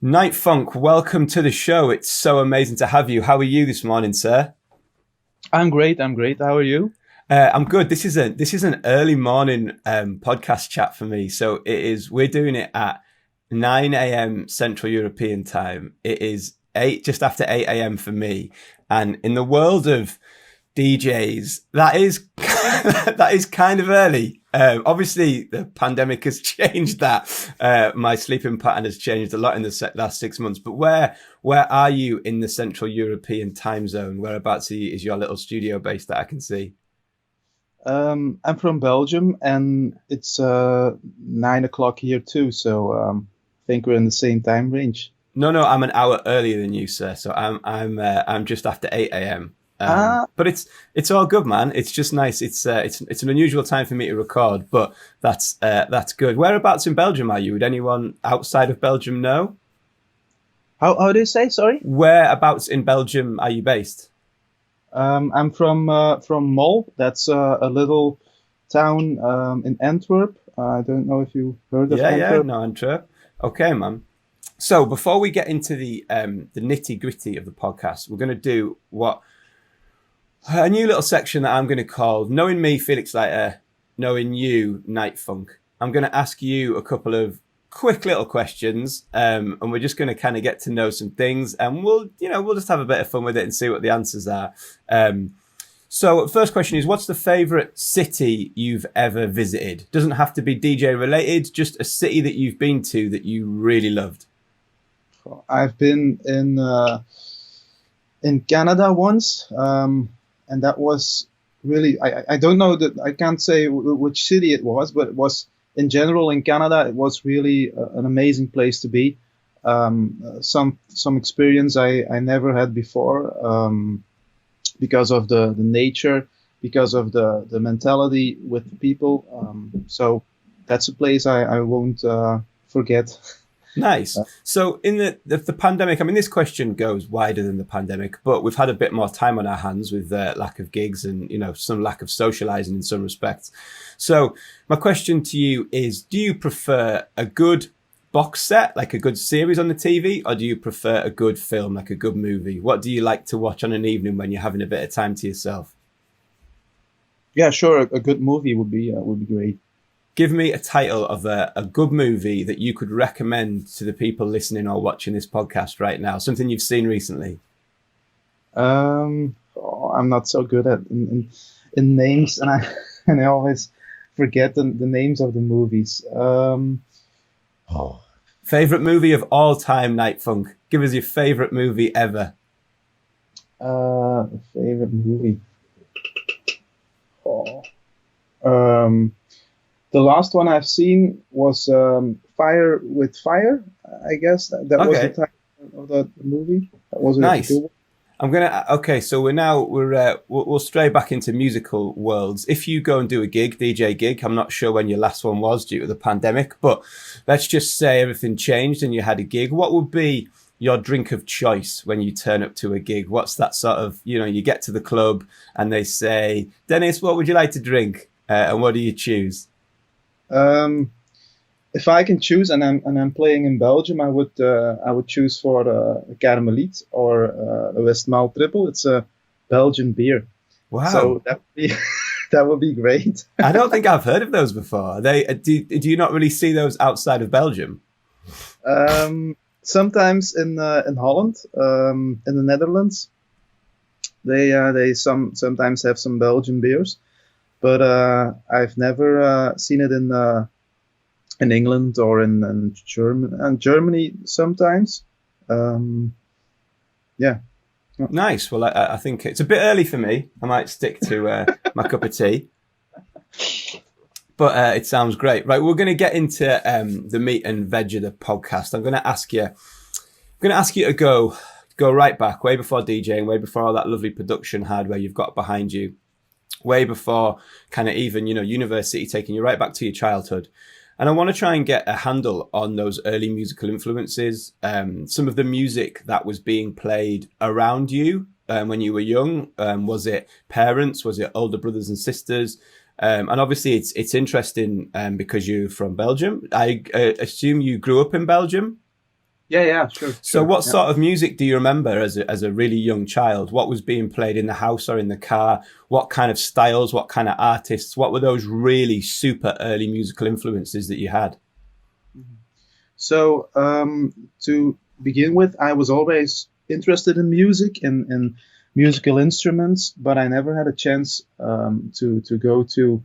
NightFunk, welcome to the show. It's so amazing to have you. How are you this morning, sir? I'm great. I'm great. How are you? I'm good. This is an early morning podcast chat for me. So it is. We're doing it at 9 a.m. Central European time. It is just after 8 a.m. for me. And in the world of DJs, that is that is kind of early. Obviously, the pandemic has changed that. My sleeping pattern has changed a lot in the last 6 months. But where are you in the Central European time zone? Whereabouts is your little studio based that I can see? I'm from Belgium, and it's 9 o'clock here too. So I think we're in the same time range. No, I'm an hour earlier than you, sir. So I'm just after 8 a.m. Ah, But it's all good, man. It's just nice. It's an unusual time for me to record, but that's good. Whereabouts in Belgium are you? Would anyone outside of Belgium know? how do you say? Sorry. Whereabouts in Belgium are you based? I'm from Mol. That's a little town in Antwerp. I don't know if you heard of Yeah, Antwerp. no, Antwerp. Okay, man. So before we get into the nitty gritty of the podcast, we're going to do what a new little section that I'm going to call "Knowing Me, Felix Leiter, Knowing You, Night Funk." I'm going to ask you a couple of quick little questions, and we're just going to kind of get to know some things, and we'll just have a bit of fun with it and see what the answers are. So, first question is, what's the favorite city you've ever visited? Doesn't have to be DJ related, just a city that you've been to that you really loved. I've been in Canada once, and that was really I don't know that I can't say which city it was, but it was in general in Canada. It was really an amazing place to be. Some experience I never had before because of the nature, because of the mentality with the people. So that's a place I won't forget. Nice. So in the pandemic, I mean, this question goes wider than the pandemic, but we've had a bit more time on our hands with lack of gigs and, some lack of socializing in some respects. So my question to you is, do you prefer a good box set, like a good series on the TV, or do you prefer a good film, like a good movie? What do you like to watch on an evening when you're having a bit of time to yourself? Yeah, sure. A good movie would be great. Give me a title of a good movie that you could recommend to the people listening or watching this podcast right now. Something you've seen recently. I'm not so good at in names, and I and I always forget the names of the movies. Oh. Favorite movie of all time, Night Funk. Give us your favorite movie ever. Favorite movie. Oh. Um, the last one I've seen was Fire with Fire. I guess that was the Okay, title of the movie. That was a nice. good one. Okay. So we'll stray back into musical worlds. If you go and do a gig, DJ gig, I'm not sure when your last one was due to the pandemic, but let's just say everything changed and you had a gig. What would be your drink of choice when you turn up to a gig? What's that sort of, you get to the club and they say, Dennis, what would you like to drink? And what do you choose? Um, if I can choose, and I'm playing in Belgium, I would choose for a Karmeliet or a Westmaal Triple. It's a Belgian beer, Wow. so that would be that would be great. I don't think I've heard of those before. Do you not really see those outside of Belgium? Sometimes in Holland, in the Netherlands, they sometimes have some Belgian beers, but I've never seen it in England or in Germany sometimes. Um, yeah. Nice. Well, I think it's a bit early for me. I might stick to my cup of tea, but it sounds great. Right, we're going to get into the meat and veg of the podcast. I'm going to ask you. I'm going to ask you to go right back, way before DJing, way before all that lovely production hardware you've got behind you, way before kind of even university, taking you right back to your childhood. And I want to try and get a handle on those early musical influences, some of the music that was being played around you when you were young. Was it parents? Was it older brothers and sisters? And obviously, it's interesting because you're from Belgium. I assume you grew up in Belgium. Yeah, sure. So what Yeah. sort of music do you remember as a really young child? What was being played in the house or in the car? What kind of styles, what kind of artists? What were those really super early musical influences that you had? So to begin with, I was always interested in music and musical instruments, but I never had a chance to go to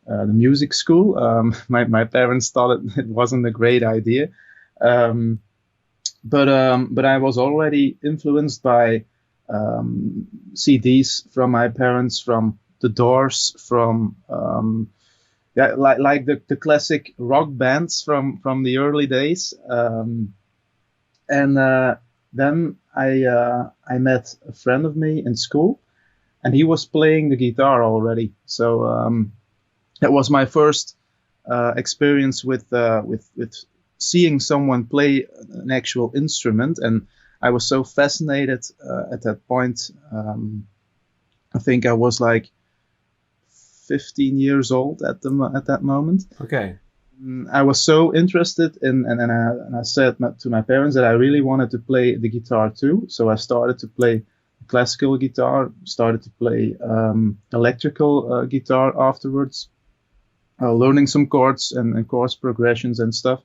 the music school. My parents thought it wasn't a great idea. Um, but I was already influenced by CDs from my parents, from The Doors, from yeah, like the classic rock bands from the early days. And then I met a friend of me in school, and he was playing the guitar already. So that was my first experience with seeing someone play an actual instrument, and I was so fascinated at that point. I think I was like 15 years old at that moment. Okay. I was so interested and I said to my parents that I really wanted to play the guitar too. So I started to play classical guitar, started to play electrical guitar afterwards, learning some chords and chords progressions and stuff.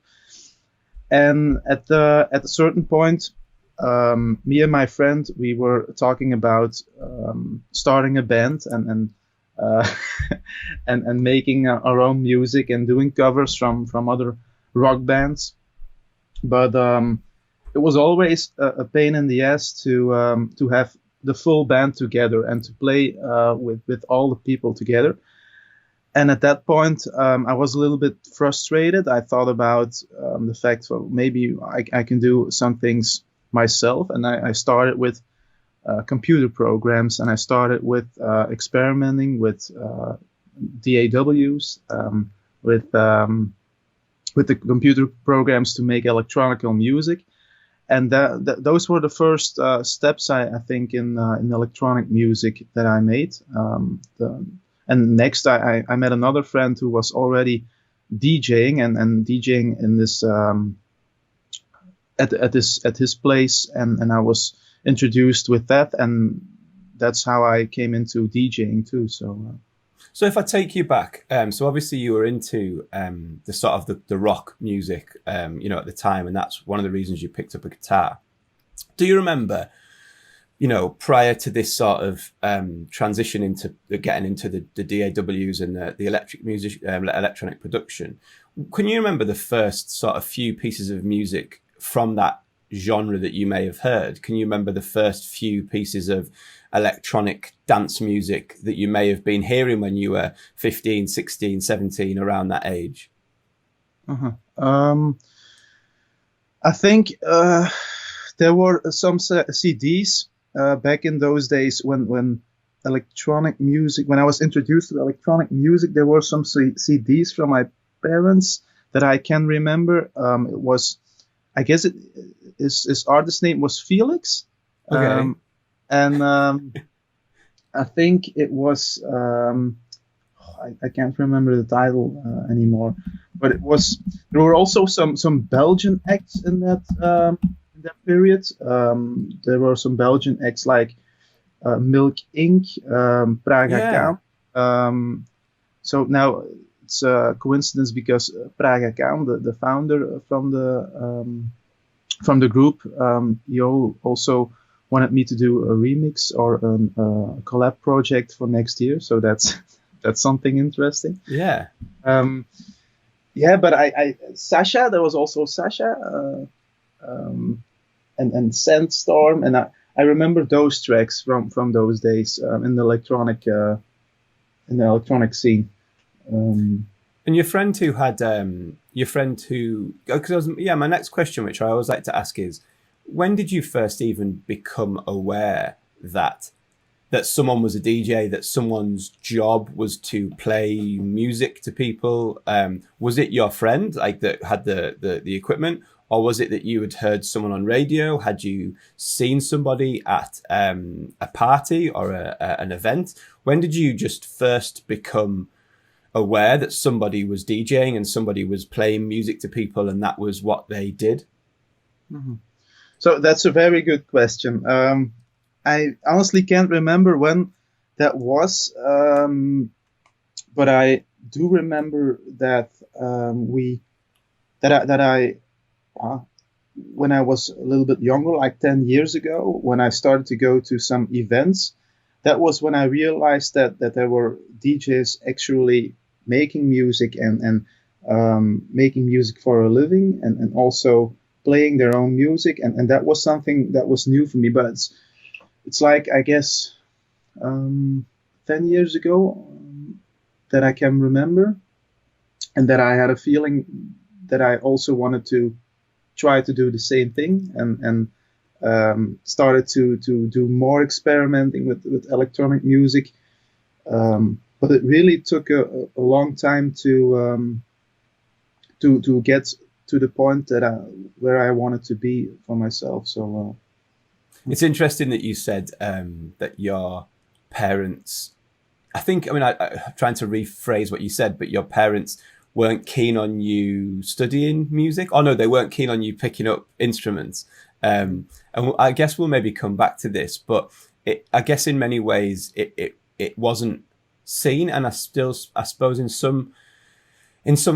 And at a certain point, me and my friend, we were talking about starting a band and uh, and making our own music and doing covers from other rock bands. But it was always a pain in the ass to have the full band together and to play with all the people together. And at that point, I was a little bit frustrated. I thought about the fact, well, maybe I can do some things myself. And I started with computer programs, and I started with experimenting with DAWs, with the computer programs to make electronical music. And those were the first steps, I think, in electronic music that I made. And next, I met another friend who was already DJing and DJing in this at his place, and I was introduced with that, and that's how I came into DJing too. So. So if I take you back, so obviously you were into the sort of the rock music, you know, at the time, and that's one of the reasons you picked up a guitar. Do you remember, you know, prior to this sort of transition into getting into the DAWs and the electronic production, can you remember the first sort of few pieces of music from that genre that you may have heard? Can you remember the first few pieces of electronic dance music that you may have been hearing when you were 15, 16, 17, around that age? I think there were some CDs back in those days when electronic music, when I was introduced to electronic music, there were some CDs from my parents that I can remember. It was, I guess his artist name was Felix. Okay. And I think it was, I can't remember the title anymore, but it was, there were also some Belgian acts in that period. There were some Belgian acts like Milk Inc., Praga Yeah. Khan. So now it's a coincidence because Praga Khan, the founder from the group, he also wanted me to do a remix or a collab project for next year. So that's something interesting. Yeah. Yeah, but I Sasha, there was also Sasha, and Sandstorm, and I remember those tracks from those days in the electronic scene. And your friend who had because my next question, which I always like to ask, is when did you first even become aware that someone was a DJ, that someone's job was to play music to people? Was it your friend like that had the equipment, or was it that you had heard someone on radio? Had you seen somebody at a party or an event? When did you just first become aware that somebody was DJing and somebody was playing music to people and that was what they did? So that's a very good question. I honestly can't remember when that was, but I do remember that we that I when I was a little bit younger, like 10 years ago, when I started to go to some events, that was when I realized that there were DJs actually making music and making music for a living and also playing their own music. And that was something that was new for me. But it's like, I guess, 10 years ago that I can remember, and that I had a feeling that I also wanted to try to do the same thing and started to do more experimenting with electronic music. But it really took a long time to get to the point that where I wanted to be for myself. So it's interesting that you said that your parents, I'm trying to rephrase what you said, but your parents weren't keen on you studying music. Oh no, they weren't keen on you picking up instruments. And I guess we'll maybe come back to this, but I guess in many ways it wasn't seen, and I suppose in some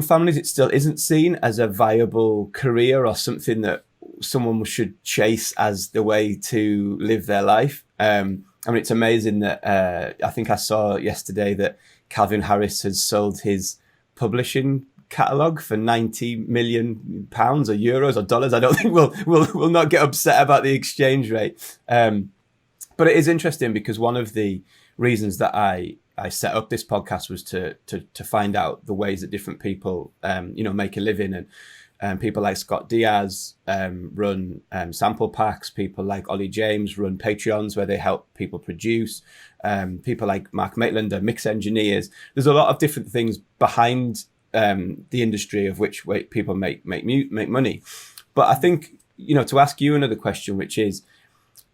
families it still isn't seen as a viable career or something that someone should chase as the way to live their life. It's amazing that I think I saw yesterday that Calvin Harris has sold his publishing catalogue for £90 million or euros or dollars. I don't think we'll not get upset about the exchange rate. But it is interesting because one of the reasons that I set up this podcast was to find out the ways that different people make a living, and people like Scott Diaz run sample packs. People like Ollie James run Patreons where they help people produce. People like Mark Maitland are mix engineers. There's a lot of different things behind the industry of which people make money. But I think, to ask you another question, which is,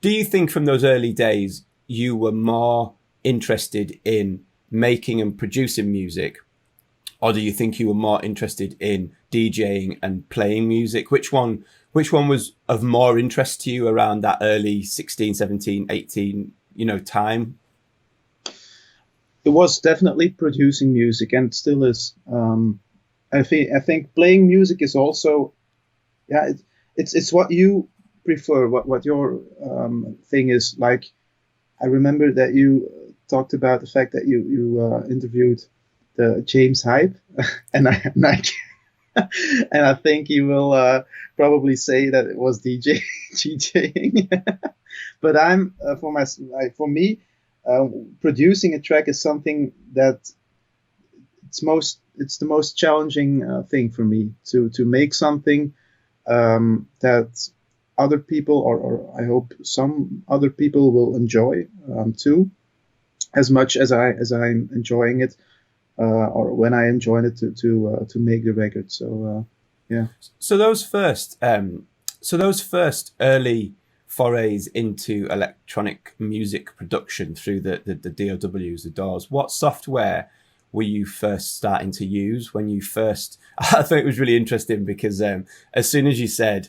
do you think from those early days you were more interested in making and producing music, or do you think you were more interested in DJing and playing music? Which one was of more interest to you around that early 16, 17, 18, time? it was definitely producing music, and still is. I think playing music is also, it's what you prefer, what your thing is. Like, I remember that you talked about the fact that you interviewed the James Hype, and I think you will probably say that it was DJing. But for me, producing a track is something that it's the most challenging thing for me to make something that other people, or I hope some other people will enjoy too, as much as I'm enjoying it, or when I enjoyed it to make the record. So yeah. So those first early forays into electronic music production through the DAWs, the DAWs, what software were you first starting to use when you first? I thought it was really interesting because as soon as you said,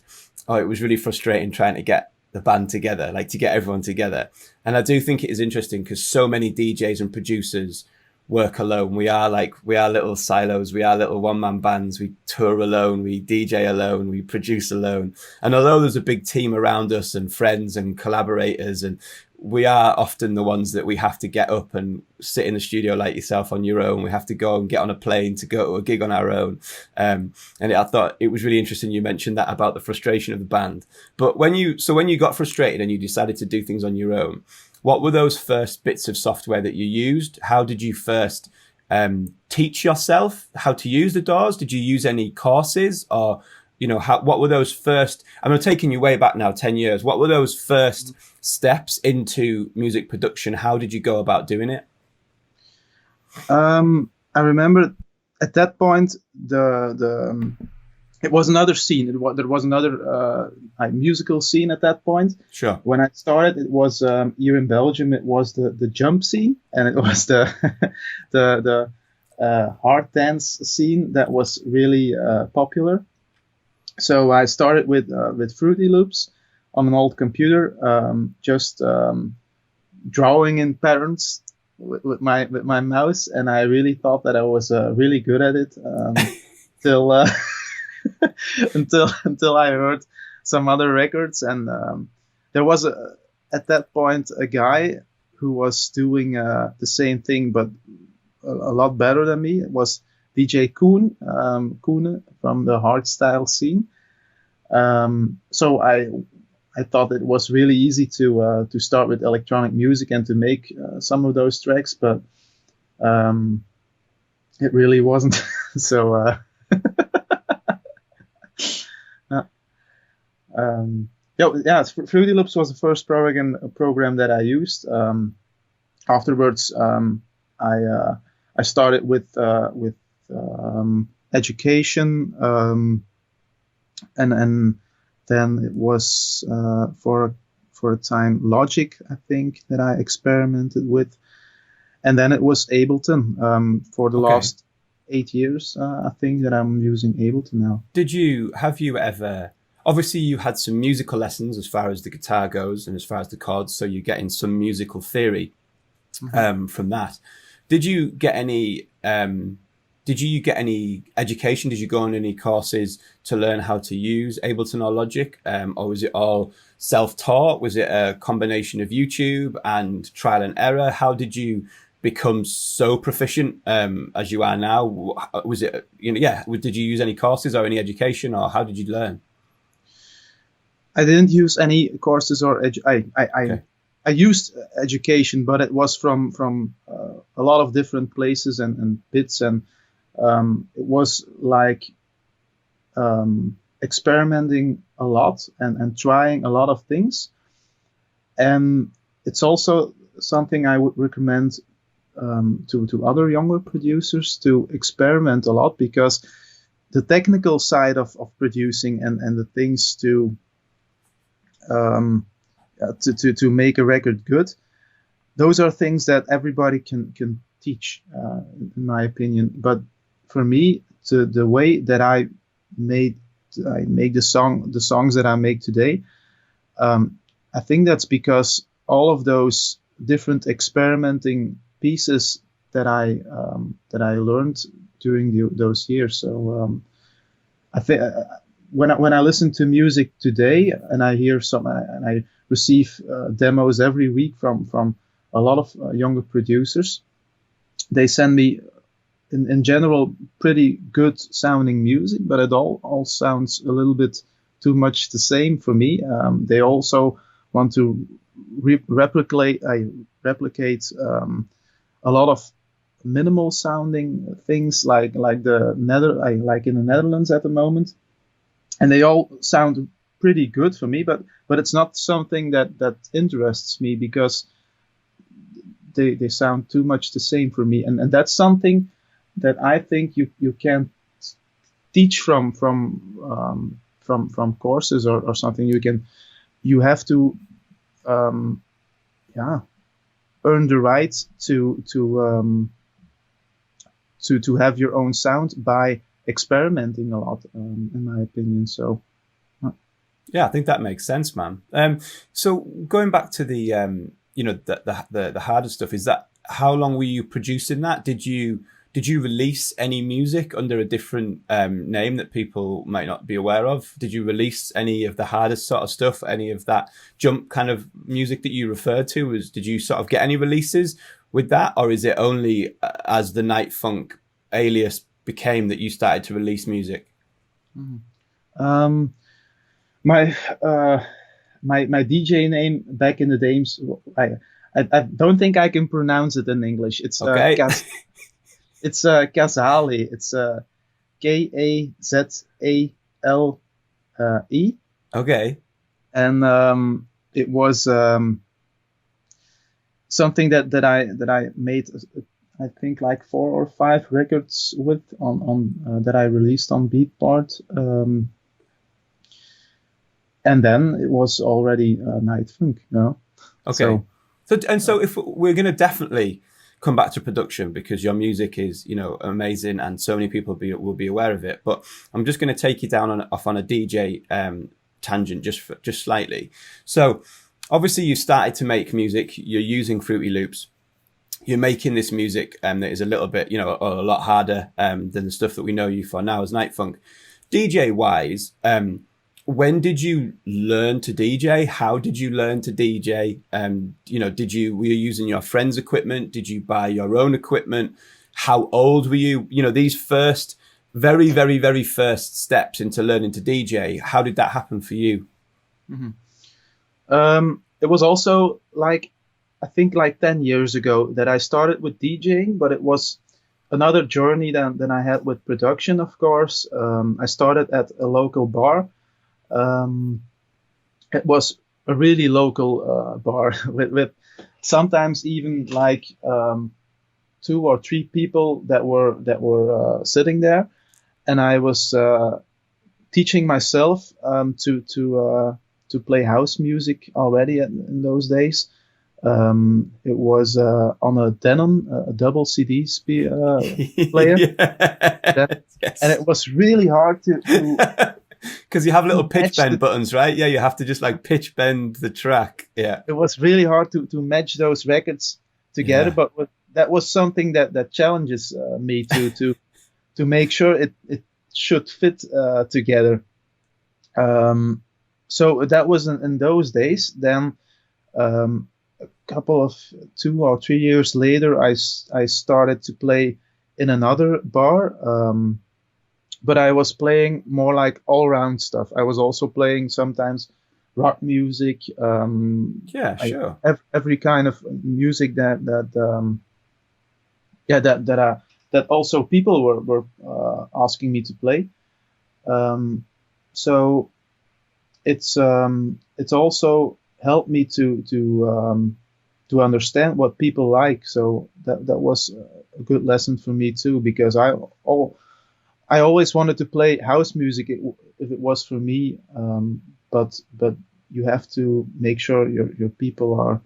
it was really frustrating trying to get the band together, like to get everyone together. And I do think it is interesting because so many DJs and producers work alone. We are little silos. We are little one-man bands. We tour alone. We DJ alone. We produce alone. And although there's a big team around us and friends and collaborators, and we are often the ones that we have to get up and sit in the studio like yourself on your own. We have to go and get on a plane to go to a gig on our own. And I thought it was really interesting you mentioned that about the frustration of the band. But when you got frustrated and you decided to do things on your own, what were those first bits of software that you used? How did you first teach yourself how to use the DAWs? Did you use any courses, or what were those first? I'm taking you way back now, 10 years. What were those first steps into music production? How did you go about doing it? I remember at that point it was another scene. There was another musical scene at that point. Sure. When I started, it was here in Belgium. It was the jump scene, and it was the hard dance scene that was really popular. So I started with Fruity Loops on an old computer, just drawing in patterns with my mouse, and I really thought that I was really good at it till until I heard some other records, and there was at that point a guy who was doing the same thing but a lot better than me. It was DJ Koen from the hardstyle scene. So I thought it was really easy to start with electronic music and to make some of those tracks, but it really wasn't. So Fruity Loops was the first program that I used. Afterwards, I started with education, and then it was for a time Logic, I think, that I experimented with, and then it was Ableton for the last 8 years. I think that I'm using Ableton now. Have you ever? Obviously, you had some musical lessons as far as the guitar goes and as far as the chords, so you're getting some musical theory from that. Did you get any? Did you get any education? Did you go on any courses to learn how to use Ableton or Logic? Or was it all self-taught? Was it a combination of YouTube and trial and error? How did you become so proficient as you are now? Was it, did you use any courses or any education, or how did you learn? I didn't use any courses or I used education, but it was from a lot of different places and bits, and it was like experimenting a lot and trying a lot of things. And it's also something I would recommend to other younger producers to experiment a lot, because the technical side of producing and the things to make a record good, those are things that everybody can teach, in my opinion. But for me, the way that I make the songs that I make today, I think that's because all of those different experimenting pieces that I learned during those years. So I think when I listen to music today and I hear and I receive demos every week from a lot of younger producers, they send me in general pretty good sounding music, but it all sounds a little bit too much the same for me. They also want to replicate a lot of minimal sounding things like in the Netherlands at the moment, and they all sound pretty good for me, but it's not something that interests me, because they sound too much the same for me, and that's something that I think you can't teach from courses or something. You have to earn the right to have your own sound by experimenting a lot, in my opinion. So yeah, I think that makes sense, man. So going back to the the harder stuff, is that how long were you producing that? Did you release any music under a different name that people might not be aware of? Did you release any of the hardest sort of stuff, any of that jump kind of music that you referred to? Did you sort of get any releases with that, or is it only as the NightFunk alias became that you started to release music? My DJ name back in the days, I don't think I can pronounce it in English. It's okay. It's Kazali. It's Kazale. Okay. And it was something that I made, I think, like 4 or 5 records with on that I released on Beatport. And then it was already NightFunk. Okay. So if we're going to definitely come back to production, because your music is, amazing and so many people will be aware of it. But I'm just going to take you down off on a DJ tangent just slightly. So obviously you started to make music, you're using Fruity Loops, you're making this music that is a little bit, a lot harder than the stuff that we know you for now as NightFunk. DJ wise, when did you learn to DJ? How did you learn to DJ? Were you using your friend's equipment? Did you buy your own equipment? How old were you? These first, very, very, very first steps into learning to DJ. How did that happen for you? Mm-hmm. It was also I think 10 years ago that I started with DJing, but it was another journey than I had with production, of course. I started at a local bar. It was a really local bar with sometimes even 2 or 3 people that were sitting there, and I was teaching myself to play house music already in those days. It was on a Denon, a double CD player, yes. And it was really hard to because you have little pitch bend buttons, right? Yeah, you have to just pitch bend the track. Yeah, it was really hard to match those records together, but that was something that challenges me to make sure it should fit together. So that was in those days. Then a couple of 2 or 3 years later, I started to play in another bar. But I was playing more all-round stuff. I was also playing sometimes rock music. Sure. Every kind of music that also people were asking me to play. So it's also helped me to understand what people like. So that was a good lesson for me too, because I always wanted to play house music if it was for me, but you have to make sure your people are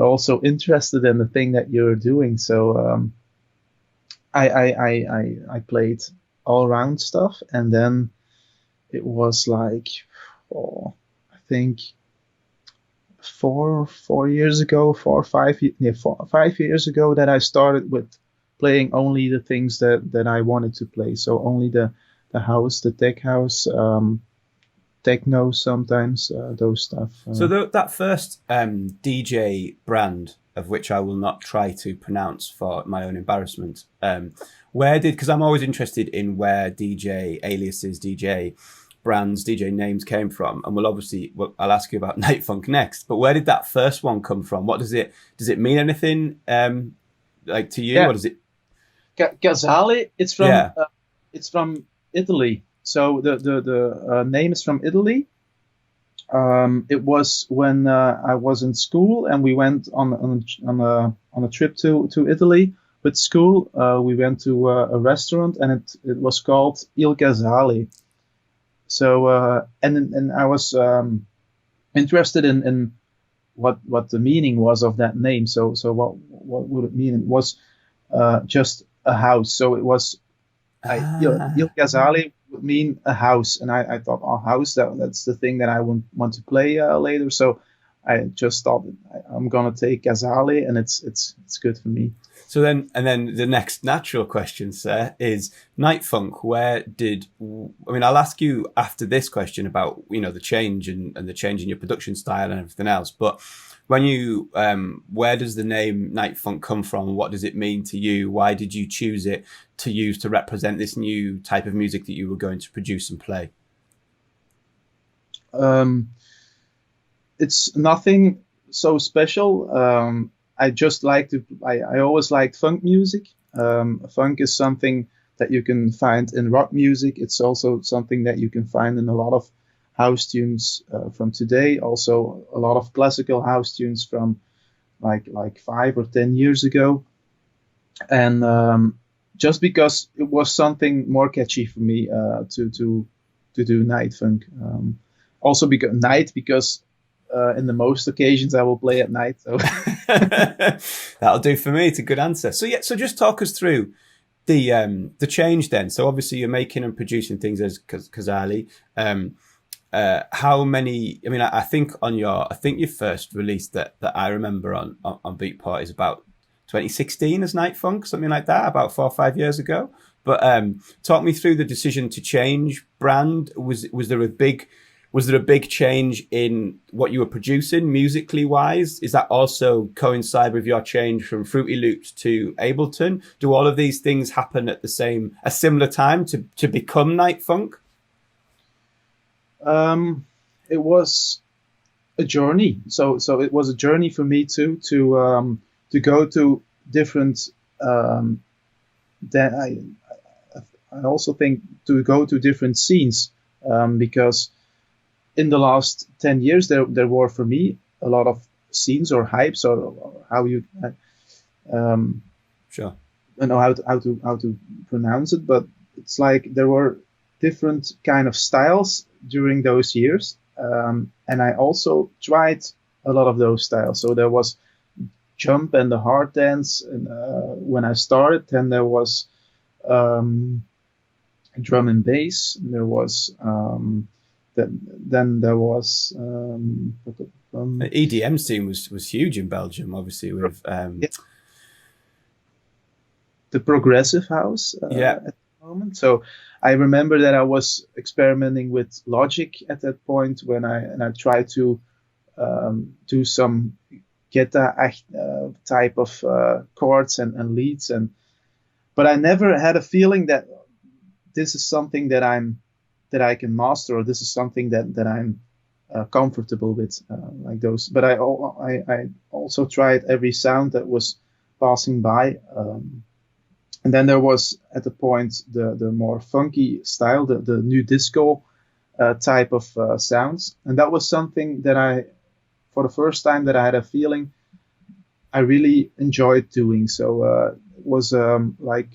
also interested in the thing that you're doing. So I played all round stuff, and then it was I think 5 years ago that I started with playing only the things that I wanted to play. So only the house, the tech house, techno sometimes, those stuff. So that first DJ brand, of which I will not try to pronounce for my own embarrassment, because I'm always interested in where DJ aliases, DJ brands, DJ names came from, and I'll ask you about NightFunk next. But where did that first one come from? What does it mean anything to you? Yeah. What does it? Casale. It's from Italy. So the name is from Italy. It was when I was in school, and we went on a trip to Italy with school. We went to a restaurant, and it was called Il Casale. So and I was interested in what the meaning was of that name. So what would it mean? It was just a house. So it was Il Casale would mean a house, and I thought, house, that's the thing that I want to play later. So I just thought I'm gonna take Casale, and it's good for me. So then the next natural question, sir, is NightFunk. I'll ask you after this question about the change and the change in your production style and everything else. But when you where does the name NightFunk come from? What does it mean to you? Why did you choose it to use to represent this new type of music that you were going to produce and play? It's nothing so special. I just I always liked funk music. Funk is something that you can find in rock music. It's also something that you can find in a lot of house tunes from today. Also a lot of classical house tunes from like 5 or 10 years ago. And just because it was something more catchy for me to do NightFunk. Also because in the most occasions I will play at night. So that'll do for me. It's a good answer. So just talk us through the change then. So obviously you're making and producing things as Casale. how many? I mean, I think your first release that I remember on Beatport is about 2016 as NightFunk, something like that, about 4 or 5 years ago. But talk me through the decision to change brand. Was there a big change in what you were producing musically wise? Is that also coincide with your change from Fruity Loops to Ableton? Do all of these things happen at a similar time to become NightFunk? It was a journey. So it was a journey for me too to go to different. I also think to go to different scenes because in the last 10 years there were for me a lot of scenes or hypes or how you sure. I don't know how to pronounce it, but it's like there were different kind of styles during those years, and I also tried a lot of those styles. So there was jump and the hard dance, and when I started, then there was drum and bass. And there was then there was the EDM scene was huge in Belgium, obviously with the progressive house at the moment. So I remember that I was experimenting with Logic at that point when I tried to do some guitar type of chords and leads, but I never had a feeling that this is something that I can master, or this is something that I'm comfortable with, like those. But I also tried every sound that was passing by. And then there was at the point the more funky style, the new disco type of sounds, and that was something that for the first time that I had a feeling I really enjoyed doing. So it was like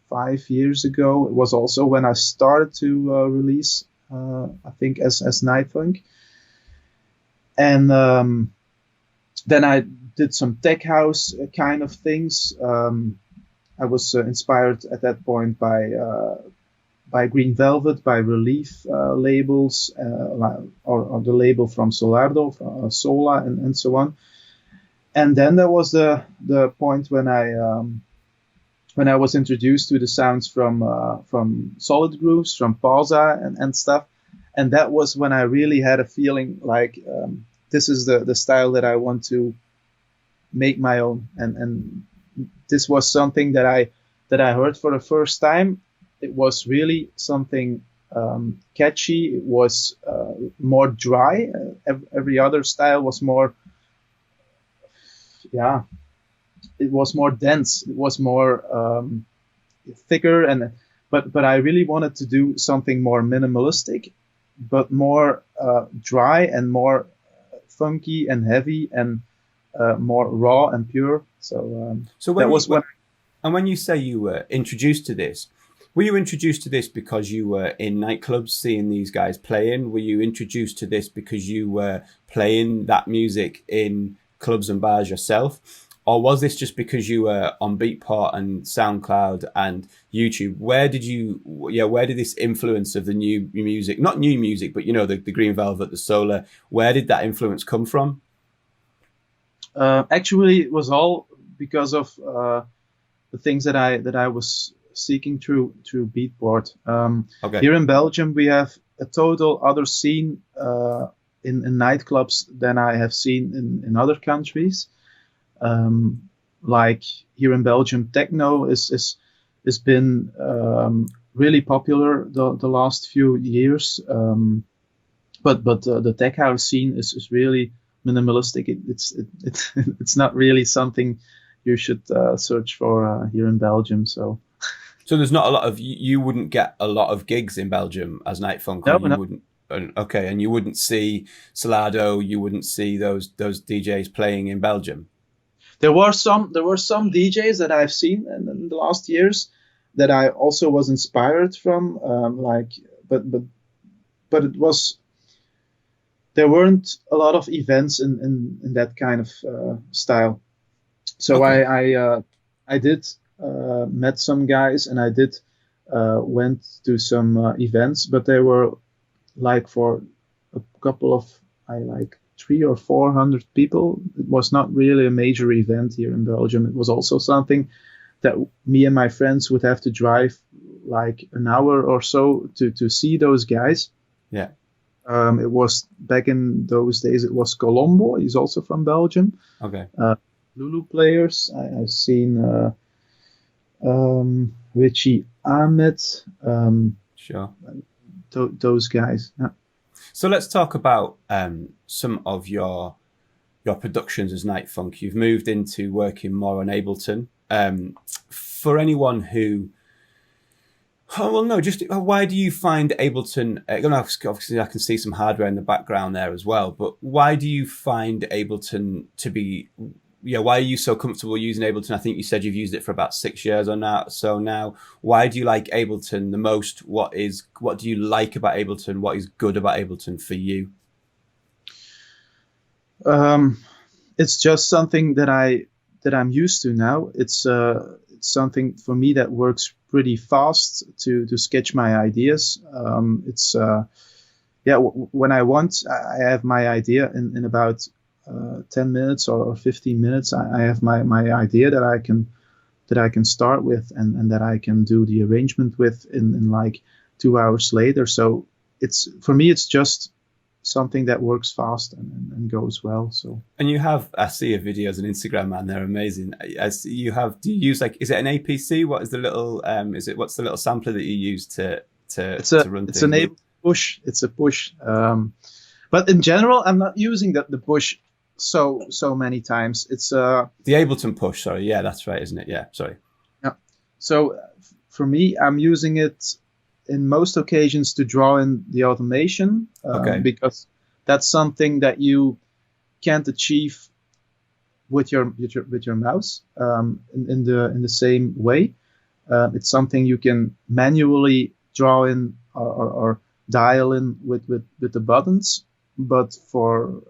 5 years ago. It was also when I started to release, I think as NightFunk, and then I did some tech house kind of things. I was inspired at that point by Green Velvet, by Relief labels, or the label from Solardo, Sola, and so on. And then there was the point when I was introduced to the sounds from Solid Grooves, from Pausa and stuff. And that was when I really had a feeling like this is the style that I want to make my own. And this was something that I heard for the first time. It was really something catchy. It was more dry. Every other style was more, it was more dense. It was more thicker, but I really wanted to do something more minimalistic, but more dry and more funky and heavy and more raw and pure. So when you say you were introduced to this, were you introduced to this because you were in nightclubs seeing these guys playing? Were you introduced to this because you were playing that music in clubs and bars yourself? Or was this just because you were on Beatport and SoundCloud and YouTube? Where did this influence of the new music, not new music, but the Green Velvet, the Solar, where did that influence come from? Actually, it was all because of the things that I was seeking through Beatport. Okay. Here in Belgium, we have a total other scene in nightclubs than I have seen in other countries. Like here in Belgium, techno is been really popular the last few years. But the tech house scene is really minimalistic. It's not really something you should search for here in Belgium. So there's not a lot of you wouldn't get a lot of gigs in Belgium as NightFunk. No. Wouldn't. Okay, and you wouldn't see Solardo. You wouldn't see those DJs playing in Belgium. There were some DJs that I've seen in the last years that I also was inspired from. But it was. There weren't a lot of events in that kind of style. So okay. I did met some guys, and I did went to some events, but they were like for a couple of, I like 300 or 400 people. It was not really a major event here in Belgium. It was also something that me and my friends would have to drive like an hour or so to see those guys. Yeah. It was back in those days. It was Colombo. He's also from Belgium. Okay. Lulu players. I've seen Richie Ahmed. Sure. Those guys. Yeah. So let's talk about some of your productions as NightFunk. You've moved into working more on Ableton. For anyone who, why do you find Ableton? Obviously, I can see some hardware in the background there as well. But why do you find Ableton to be? Yeah, why are you so comfortable using Ableton? I think you said you've used it for about 6 years or now. So now, why do you like Ableton the most? What do you like about Ableton? What is good about Ableton for you? It's just something that I'm used to now. It's something for me that works pretty fast to sketch my ideas. When I want, I have my idea in about 10 minutes or 15 minutes. I have my idea that I can start with and that I can do the arrangement with in like 2 hours later. So for me it's just something that works fast and goes well. So, and I see your videos on Instagram, man, they're amazing. Do you use is it an APC? What is the little what's the little sampler that you use to run things? It's a push. But in general, I'm not using the push so many times. It's the Ableton push. Sorry, yeah, that's right, isn't it? Yeah, sorry. Yeah. So for me, I'm using it in most occasions to draw in the automation, because that's something that you can't achieve with your mouse in the same way. It's something you can manually draw in or dial in with the buttons, but for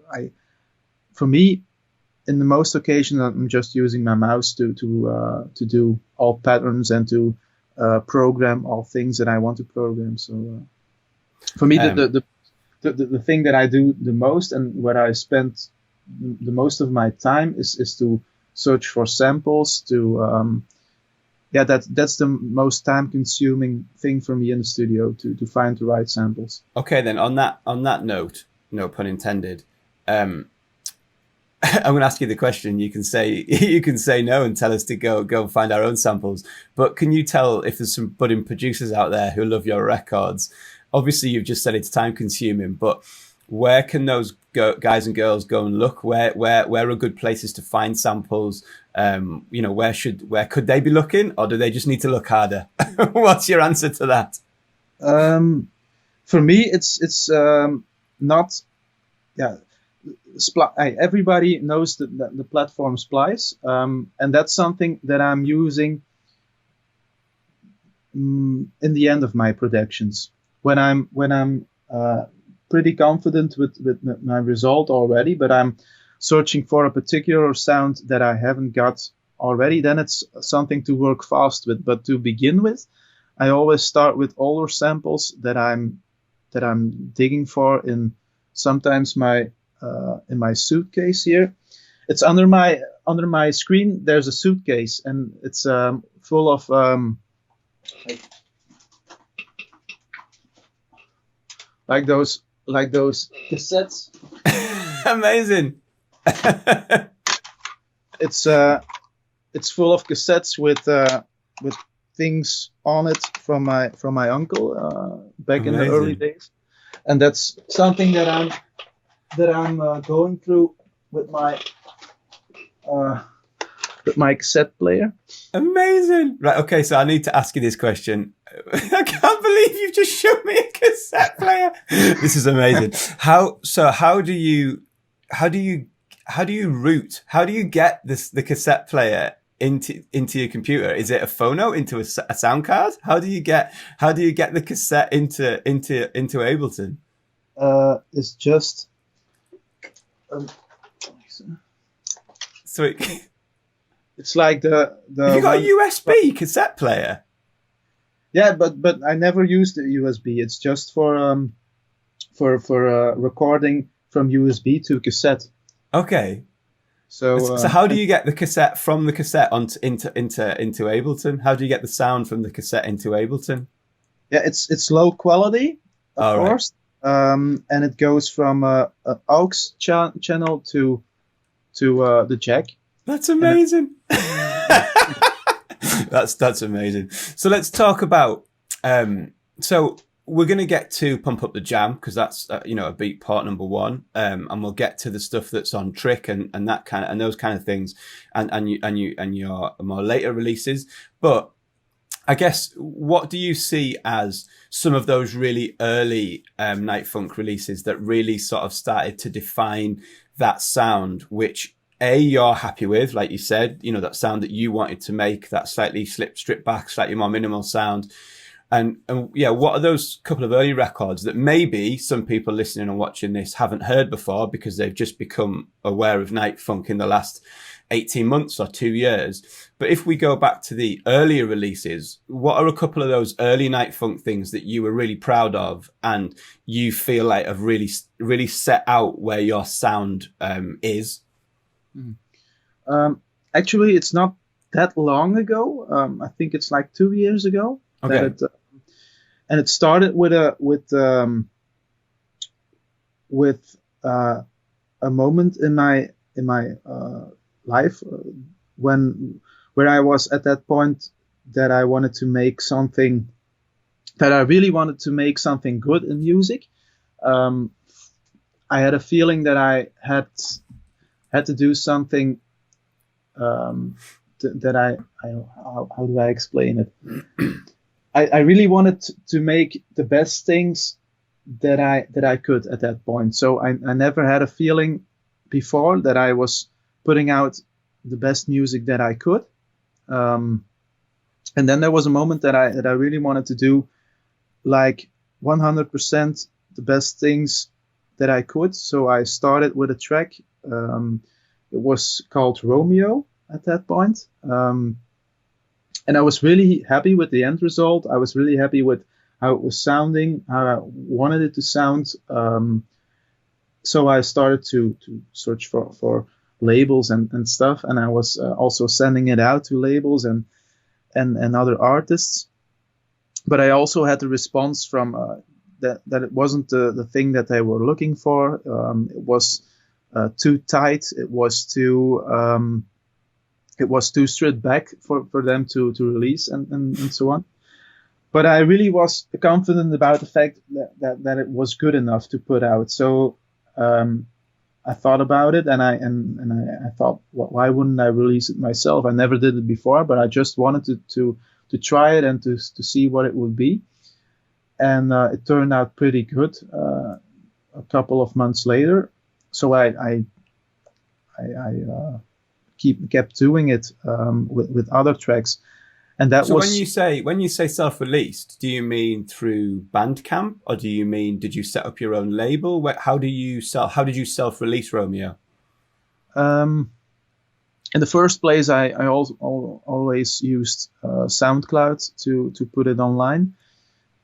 me, in the most occasions, I'm just using my mouse to do all patterns and to program all things that I want to program. So for me, the thing that I do the most and where I spend the most of my time is to search for samples. That's the most time consuming thing for me in the studio to find the right samples. Okay, then on that note, no pun intended. I'm going to ask you the question. You can say no and tell us to go and find our own samples. But can you tell if there's some budding producers out there who love your records? Obviously, you've just said it's time consuming, but where can those guys and girls go and look? Where are good places to find samples? Where could they be looking, or do they just need to look harder? What's your answer to that? For me, it's not. Yeah. Everybody knows the platform Splice, and that's something that I'm using in the end of my productions when I'm pretty confident with my result already, but I'm searching for a particular sound that I haven't got already. Then it's something to work fast with. But to begin with, I always start with older samples that I'm digging for in sometimes in my suitcase here. It's under my screen. There's a suitcase, and it's full of like those cassettes. Amazing. It's full of cassettes with things on it from my uncle back Amazing. In the early days, and that's something that I'm going through with my cassette player. Amazing. Right. Okay. So I need to ask you this question. I can't believe you've just shown me a cassette player. This is amazing. How do you get the cassette player into your computer? Is it a phono into a sound card? How do you get the cassette into Ableton? It's just Sweet. It's like the you got a USB cassette player? Yeah, but I never used the USB. It's just for for recording from USB to cassette. Okay. So how do you get the cassette from the cassette into Ableton? How do you get the sound from the cassette into Ableton? Yeah, it's low quality, of course, and it goes from an aux channel to the jack. That's amazing. That's amazing. So let's talk about. So we're going to get to Pump Up the Jam because that's a Beatport number 1, and we'll get to the stuff that's on Trick and that kind of and those kind of things, and your more later releases. But I guess what do you see as some of those really early NightFunk releases that really sort of started to define that sound, which you're happy with, like you said, that sound that you wanted to make, that slightly stripped back, slightly more minimal sound. And yeah, what are those couple of early records that maybe some people listening and watching this haven't heard before because they've just become aware of NightFunk in the last 18 months or 2 years? But if we go back to the earlier releases, what are a couple of those early NightFunk things that you were really proud of and you feel like have really, really set out where your sound is? Actually, it's not that long ago. I think it's like 2 years ago. Okay. And it started with a moment in my life where I was at that point that I wanted to make something, that I really wanted to make something good in music. I had a feeling that I had to do something that how do I explain it? I really wanted to make the best things that I could at that point. So I never had a feeling before that I was putting out the best music that I could. And then there was a moment that I really wanted to do like 100% the best things that I could. So I started with a track. It was called Romeo at that point. And I was really happy with the end result. I was really happy with how it was sounding, how I wanted it to sound. So I started to search for labels and stuff. And I was also sending it out to labels and other artists. But I also had the response from that it wasn't the thing that they were looking for. It was too tight. It was too stripped back for them to release and so on. But I really was confident about the fact that it was good enough to put out. So I thought about it and I thought, why wouldn't I release it myself? I never did it before, but I just wanted to try it and to see what it would be. And it turned out pretty good a couple of months later. So I kept doing it with other tracks, and that so was. When you say self-released, do you mean through Bandcamp, or do you mean did you set up your own label? How did you self-release Romeo? In the first place, I always used SoundCloud to put it online.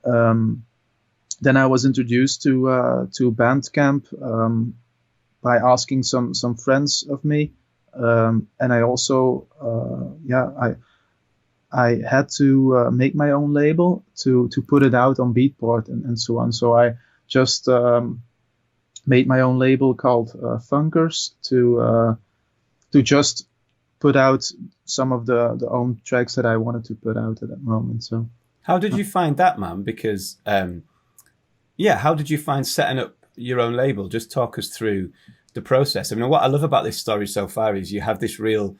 Then I was introduced to Bandcamp by asking some friends of me. And I also, I had to make my own label to put it out on Beatport and so on. So I just made my own label called Funkers to just put out some of the own tracks that I wanted to put out at that moment. So how did you find that, man? Because how did you find setting up your own label? Just talk us through the process. I mean, what I love about this story so far is you have this real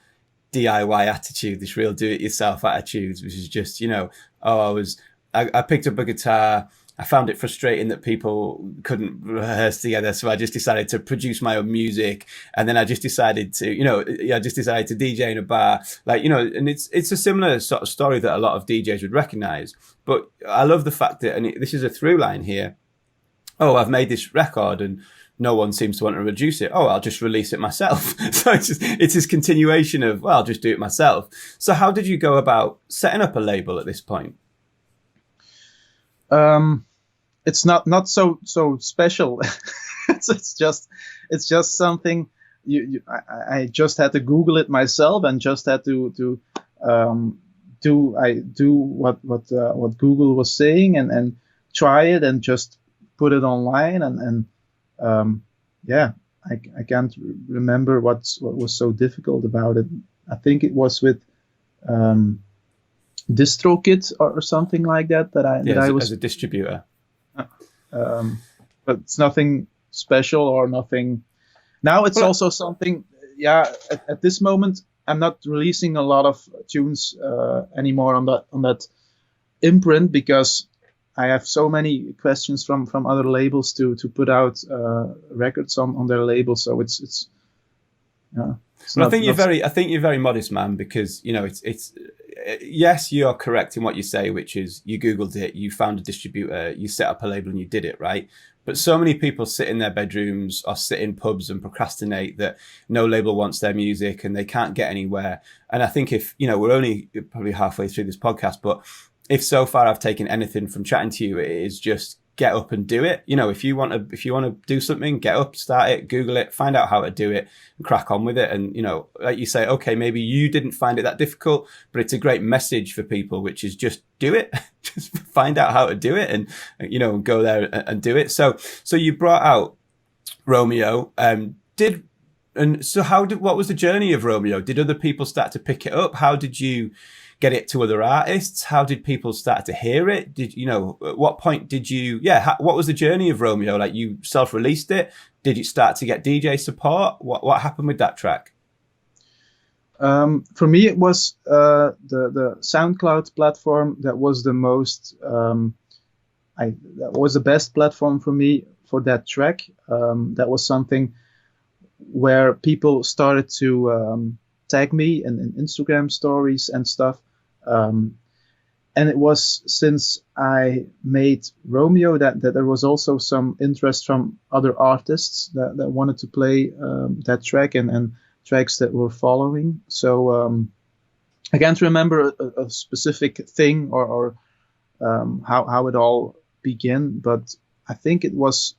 DIY attitude, this real do-it-yourself attitude, which is just, I picked up a guitar. I found it frustrating that people couldn't rehearse together, so I just decided to produce my own music, and then I just decided to, DJ in a bar, and it's a similar sort of story that a lot of DJs would recognize. But I love the fact that, and this is a through line here. Oh, I've made this record and no one seems to want to reduce it. Oh, I'll just release it myself. So it's this continuation of, well, I'll just do it myself. So how did you go about setting up a label at this point? it's not so special. It's just something I just had to Google it myself and just had to do what Google was saying and try it and just put it online and yeah, I can't remember what was so difficult about it. I think it was with DistroKid or something like that I was as a distributor. But it's nothing special or nothing. Now it's also something. Yeah, at this moment I'm not releasing a lot of tunes anymore on that imprint because I have so many questions from other labels to put out records on their label. So it's yeah. Well, I think you're very modest, man, because you know it's yes, you're correct in what you say, which is you Googled it, you found a distributor, you set up a label and you did it, right? But so many people sit in their bedrooms or sit in pubs and procrastinate that no label wants their music and they can't get anywhere. And I think if, you know, we're only probably halfway through this podcast, but if so far I've taken anything from chatting to you, it is just get up and do it. You know, if you want to do something, get up, start it, Google it, find out how to do it and crack on with it. And, you know, like you say, okay, maybe you didn't find it that difficult, but it's a great message for people, which is just do it, just find out how to do it and, you know, go there and do it. So you brought out Romeo, what was the journey of Romeo? Did other people start to pick it up? How did you get it to other artists? How did people start to hear it? Did you know, at what point did you, what was the journey of Romeo? Like you self-released it? Did you start to get DJ support? What happened with that track? For me, it was the SoundCloud platform that was the most, that was the best platform for me for that track. That was something where people started to tag me in Instagram stories and stuff. And it was since I made Romeo that there was also some interest from other artists that wanted to play that track and tracks that were following. So I can't remember a specific thing or how it all began, but I think it was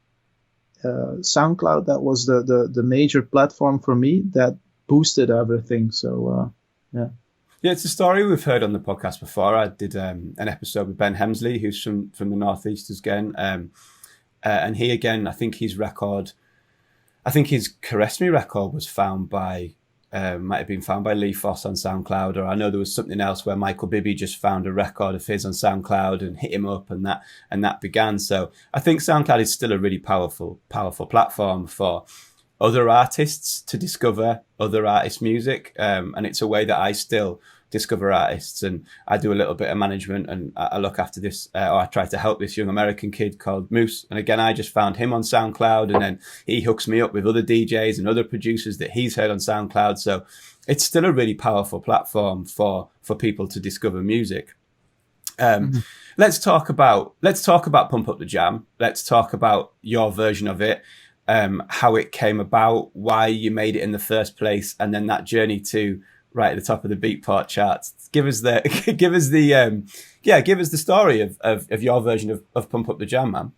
SoundCloud that was the major platform for me that boosted everything. So yeah. Yeah, it's a story we've heard on the podcast before. I did an episode with Ben Hemsley, who's from the Northeast again. And he, again, I think his Caress Me record was found by, might have been found by Lee Foss on SoundCloud, or I know there was something else where Michael Bibby just found a record of his on SoundCloud and hit him up, and that began. So I think SoundCloud is still a really powerful platform for other artists to discover other artists' music. And it's a way that I still discover artists, and I do a little bit of management, and I look after this, or I try to help this young American kid called Moose. And again, I just found him on SoundCloud, and then he hooks me up with other DJs and other producers that he's heard on SoundCloud. So it's still a really powerful platform for people to discover music. Let's talk about Pump Up the Jam. Let's talk about your version of it. How it came about, why you made it in the first place, and then that journey to right at the top of the Beatport charts. Give us the story of your version of Pump Up the Jam, man.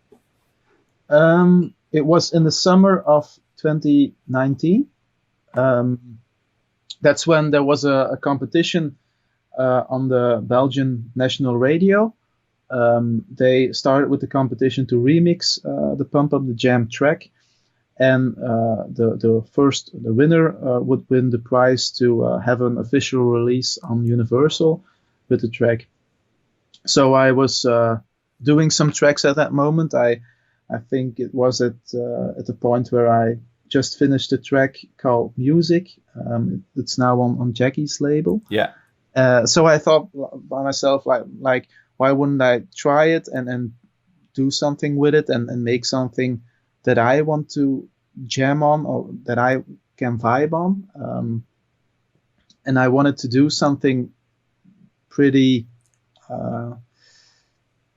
It was in the summer of 2019. That's when there was a competition on the Belgian national radio. They started with the competition to remix the Pump Up the Jam track. And the winner would win the prize to have an official release on Universal with the track. So I was doing some tracks at that moment. I think it was at the point where I just finished a track called Music. It's now on Jacky's label. Yeah. So I thought by myself, like why wouldn't I try it and do something with it and make something that I want to jam on or that I can vibe on. And I wanted to do something pretty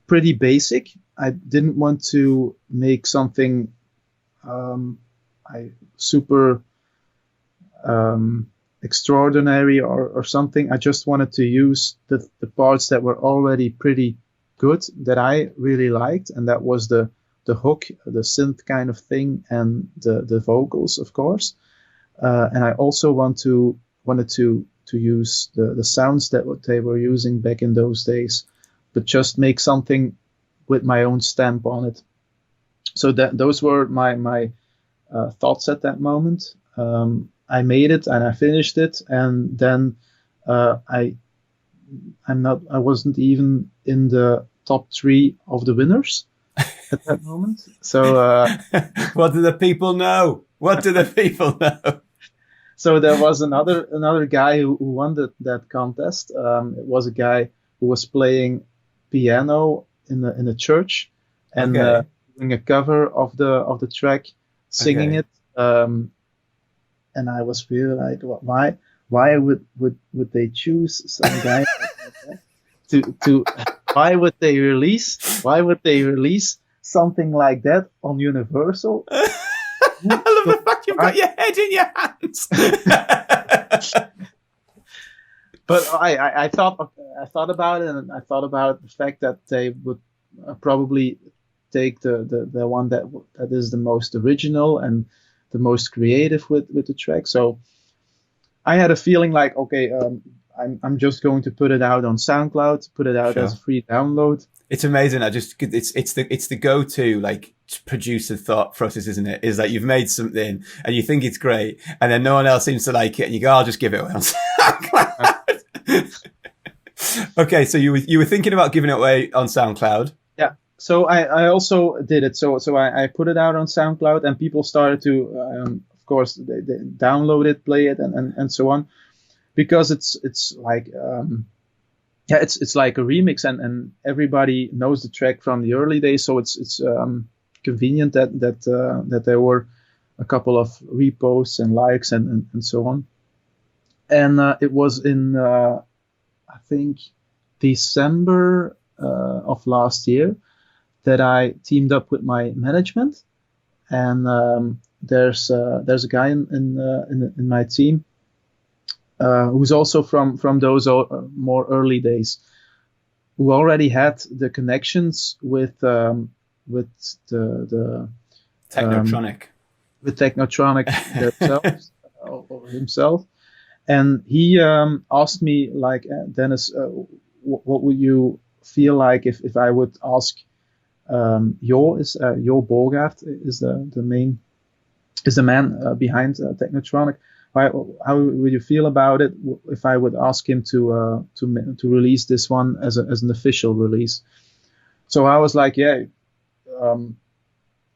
basic. I didn't want to make something super extraordinary or something. I just wanted to use the parts that were already pretty good that I really liked, and that was the hook, the synth kind of thing, and the vocals, of course. And I also wanted to use the sounds that what they were using back in those days, but just make something with my own stamp on it. So those were my thoughts at that moment. I made it and I finished it, and then I wasn't even in the top 3 of the winners at that moment. So what do the people know? What do the people know? So there was another guy who won that contest. It was a guy who was playing piano in a church and doing a cover of the track, singing it. And I was really like, why would they choose some guy like that to why would they release something like that on Universal? I love the fact you've got your head in your hands. But I thought about it, and I thought about the fact that they would probably take the one that is the most original and the most creative with the track. So I had a feeling like, okay, I'm just going to put it out on SoundCloud, put it out as a free download. It's amazing. It's the go-to like producer thought process, isn't it? Is that you've made something and you think it's great, and then no one else seems to like it, and you go, "I'll just give it away on SoundCloud." Okay, so you were thinking about giving it away on SoundCloud. Yeah. So I also did it. So I put it out on SoundCloud, and people started to, of course, they download it, play it, and so on, because it's like. It's like a remix, and everybody knows the track from the early days, so it's convenient that there were a couple of reposts and likes and so on. And it was in I think December of last year that I teamed up with my management, and there's a guy in my team. Who's also from those more early days, who already had the connections with the Technotronic, with Technotronic themselves, or himself, and he asked me like, Dennis, what would you feel like if I would ask Jo Bogaert is the man behind Technotronic. How would you feel about it if I would ask him to release this one as an official release? So I was like, yeah.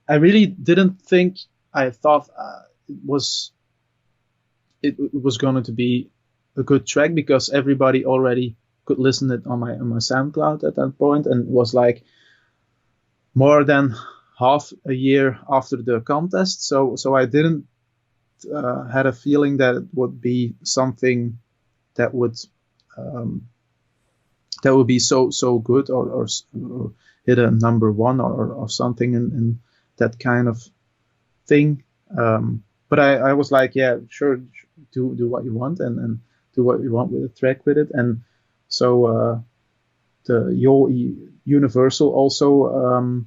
I really didn't think. I thought it was going to be a good track, because everybody already could listen it on my SoundCloud at that point, and it was like more than half a year after the contest. So I didn't. Had a feeling that it would be something that would be so good or hit a number 1 or something in that kind of thing. But I was like, yeah, sure, do what you want and do what you want with the track with it. And so the Universal also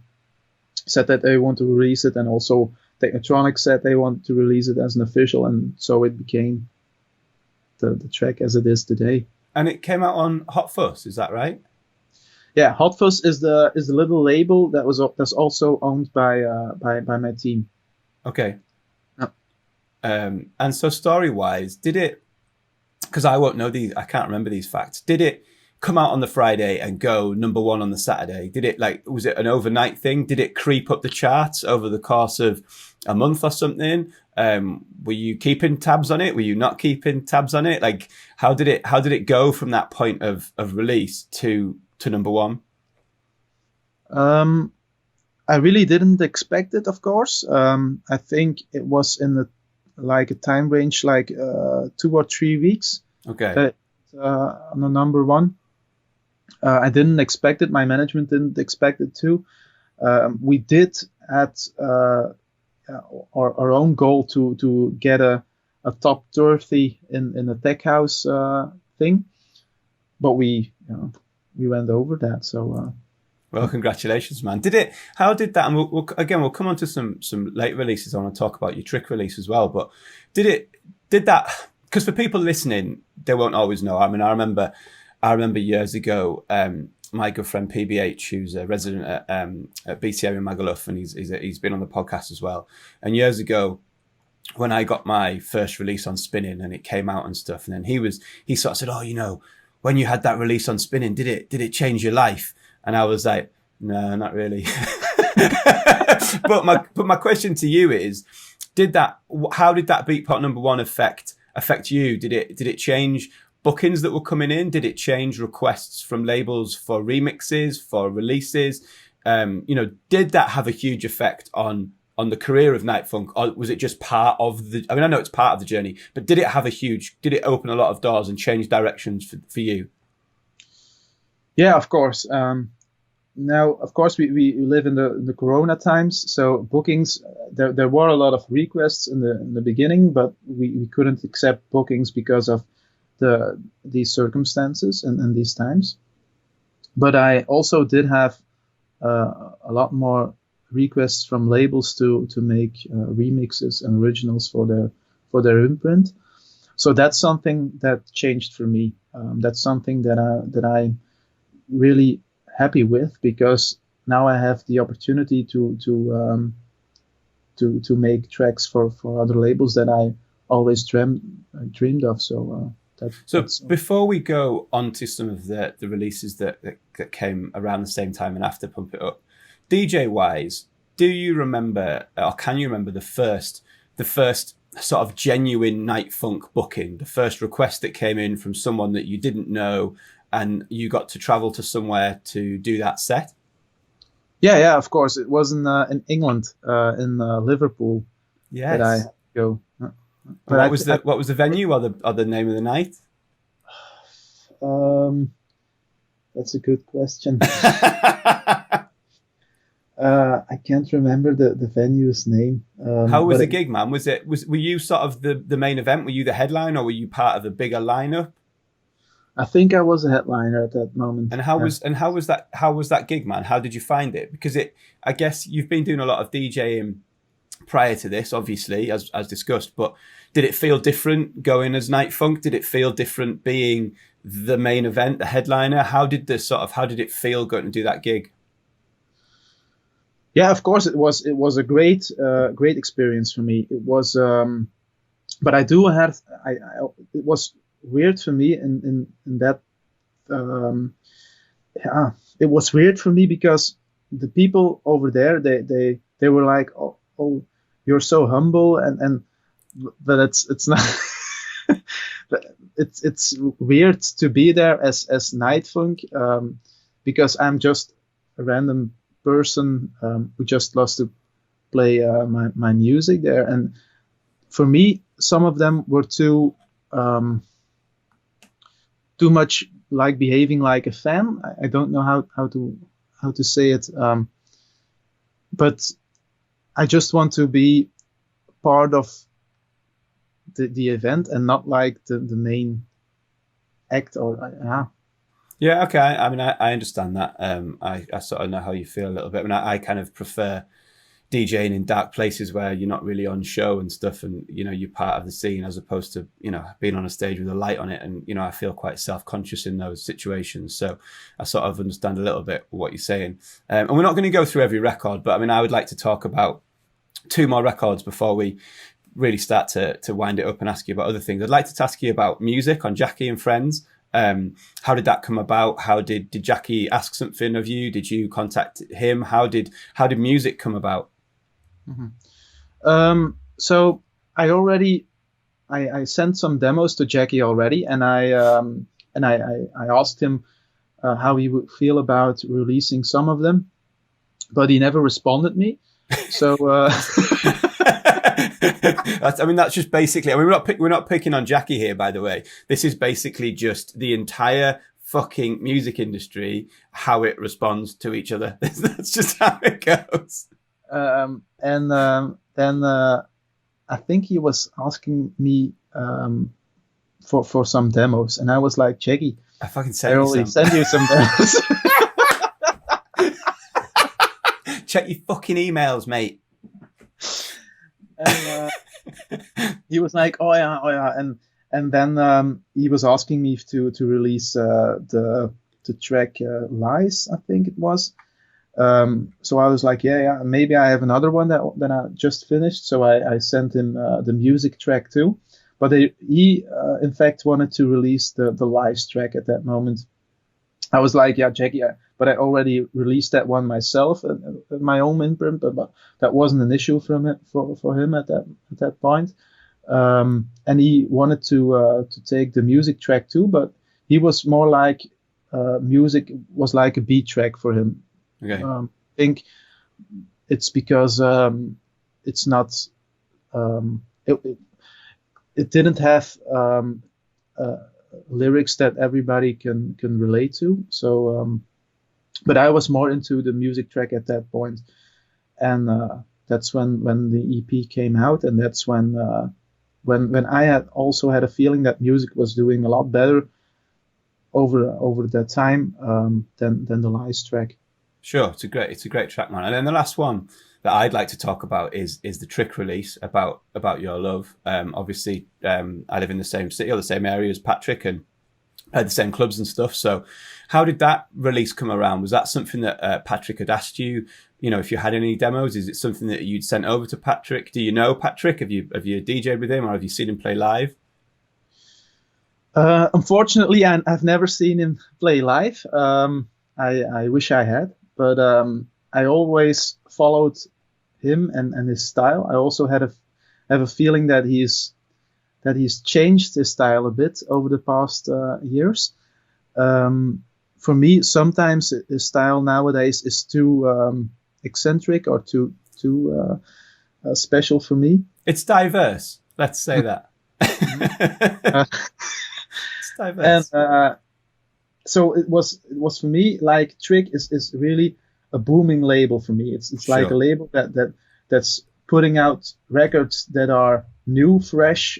said that they want to release it, and also Technotronic said they want to release it as an official, and so it became the track as it is today. And it came out on Hot Fuss, is that right? Yeah, Hot Fuss is the little label that's also owned by my team. Okay. Yeah. And so story-wise, did it? Because I won't know these, I can't remember these facts. Did it come out on the Friday and go number 1 on the Saturday? Did it, like, was it an overnight thing? Did it creep up the charts over the course of a month or something? Were you keeping tabs on it? Were you not keeping tabs on it? Like, how did it go from that point of release to number 1? I really didn't expect it, of course. I think it was in a time range like 2 or 3 weeks. Okay. On the number 1. I didn't expect it. My management didn't expect it too. We did at our own goal to get a top 30 in the tech house thing, but we went over that. So Well, congratulations, man. How did that, and we'll come on to some late releases. I want to talk about your Trick release as well, but did that, because for people listening, they won't always know. I mean, I remember years ago, my good friend PBH, who's a resident at BTM in Magaluf, and he's been on the podcast as well. And years ago, when I got my first release on Spinning and it came out and stuff, and then he sort of said, "Oh, when you had that release on Spinning, did it change your life?" And I was like, "No, not really." but my question to you is, how did that Beatport #1 affect you? Did it change bookings that were coming in? Did it change requests from labels for remixes, for releases? Did that have a huge effect on the career of NightFunk, or was it just part of the? I mean, I know it's part of the journey, but did it open a lot of doors and change directions for you? Yeah, of course. Now, of course, we live in the Corona times, so bookings, there were a lot of requests in the beginning, but we couldn't accept bookings because of these circumstances and these times. But I also did have a lot more requests from labels to make remixes and originals for their imprint. So that's something that changed for me. That's something that I'm really happy with, because now I have the opportunity to make tracks for other labels that I always dreamed of. So before we go on to some of the releases that came around the same time and after Pump It Up, DJ wise, do you remember, or can you remember the first sort of genuine NightFunk booking, the first request that came in from someone that you didn't know, and you got to travel to somewhere to do that set? Yeah, of course. It was in England, in Liverpool. Yes. That I had to go. What was the venue or the name of the night? That's a good question. I can't remember the venue's name. How was the gig, man? Were you sort of the main event? Were you the headline, or were you part of a bigger lineup? I think I was a headliner at that moment. And how was that gig, man? How did you find it? Because I guess you've been doing a lot of DJing prior to this, obviously, as discussed, but did it feel different going as NightFunk? Did it feel different being the main event, the headliner? How did it feel going to do that gig? Yeah, of course it was a great experience for me. It was, but it was weird for me in that, it was weird for me because the people over there, they were like, oh, you're so humble, but it's not. it's weird to be there as NightFunk, because I'm just a random person who just loves to play my music there, and for me, some of them were too much like behaving like a fan. I don't know how to say it, but I just want to be part of the event and not like the main act or Yeah, okay. I mean, I understand that. I sort of know how you feel a little bit. I mean, I kind of prefer DJing in dark places where you're not really on show and stuff, and you're part of the scene, as opposed to being on a stage with a light on it. And I feel quite self-conscious in those situations, so I sort of understand a little bit what you're saying. And we're not going to go through every record, but I mean, I would like to talk about 2 more records before we really start to wind it up and ask you about other things. I'd like to ask you about music on Jacky and Friends. How did that come about? How did Jacky ask something of you? Did you contact him? How did music come about? Mm-hmm. So I sent some demos to Jacky already, and I asked him how he would feel about releasing some of them, but he never responded me. So that's just basically. I mean, we're not picking on Jacky here, by the way. This is basically just the entire fucking music industry, how it responds to each other. That's just how it goes. And then I think he was asking me for some demos, and I was like, Jacky, I fucking send you some demos. check your fucking emails, mate. And he was like, oh yeah, and then he was asking me to release the track Lies, I think it was. So I was like, yeah, maybe I have another one that I just finished. So I sent him the music track too. But he in fact wanted to release the Lies track at that moment. I was like, yeah, Jacky, but I already released that one myself at my own imprint, but that wasn't an issue for him at that point. And he wanted to take the music track too, but he was more like music was like a beat track for him. Okay. I think it's because it's not it didn't have lyrics that everybody can relate to. So, but I was more into the music track at that point, and that's when the EP came out, and that's when I had also had a feeling that music was doing a lot better over that time than the Lies track. Sure, it's a great track, man. And then the last one that I'd like to talk about is the Trick release about your love. Obviously, I live in the same city or the same area as Patrick, and had the same clubs and stuff. So, how did that release come around? Was that something that Patrick had asked you? You know, if you had any demos, is it something that you'd sent over to Patrick? Do you know Patrick? Have you DJed with him, or have you seen him play live? Unfortunately, I've never seen him play live. I wish I had. But I always followed him and his style. I also have a feeling that he's changed his style a bit over the past years. For me, sometimes his style nowadays is too eccentric or too special for me. It's diverse. Let's say that. It's diverse. And so it was for me, like Trick is really a booming label for me. It's like a label that's putting out records that are new, fresh,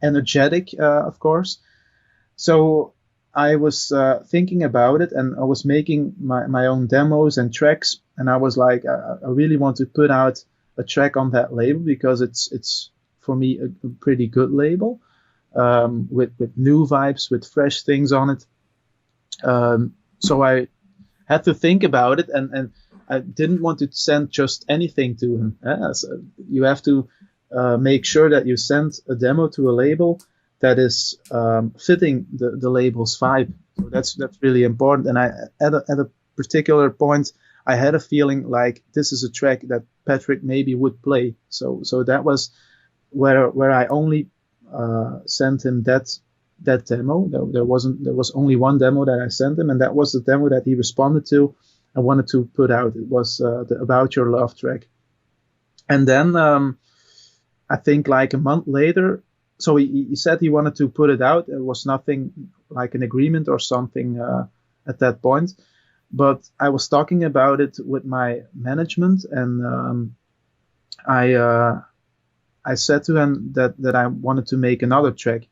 energetic, of course. So I was thinking about it, and I was making my own demos and tracks, and I was like, I really want to put out a track on that label because it's for me a pretty good label, with new vibes, with fresh things on it. So I had to think about it, and I didn't want to send just anything to him. So you have to make sure that you send a demo to a label that is fitting the label's vibe. So that's really important. And I at a particular point, I had a feeling like this is a track that Patrick maybe would play. So that was where I only sent him that demo. There was only one demo that I sent him, and that was the demo that he responded to and wanted to put out. It was the About Your Love track. And then I think like a month later, so he said he wanted to put it out. There was nothing like an agreement or something at that point, but I was talking about it with my management, and I said to him that I wanted to make another track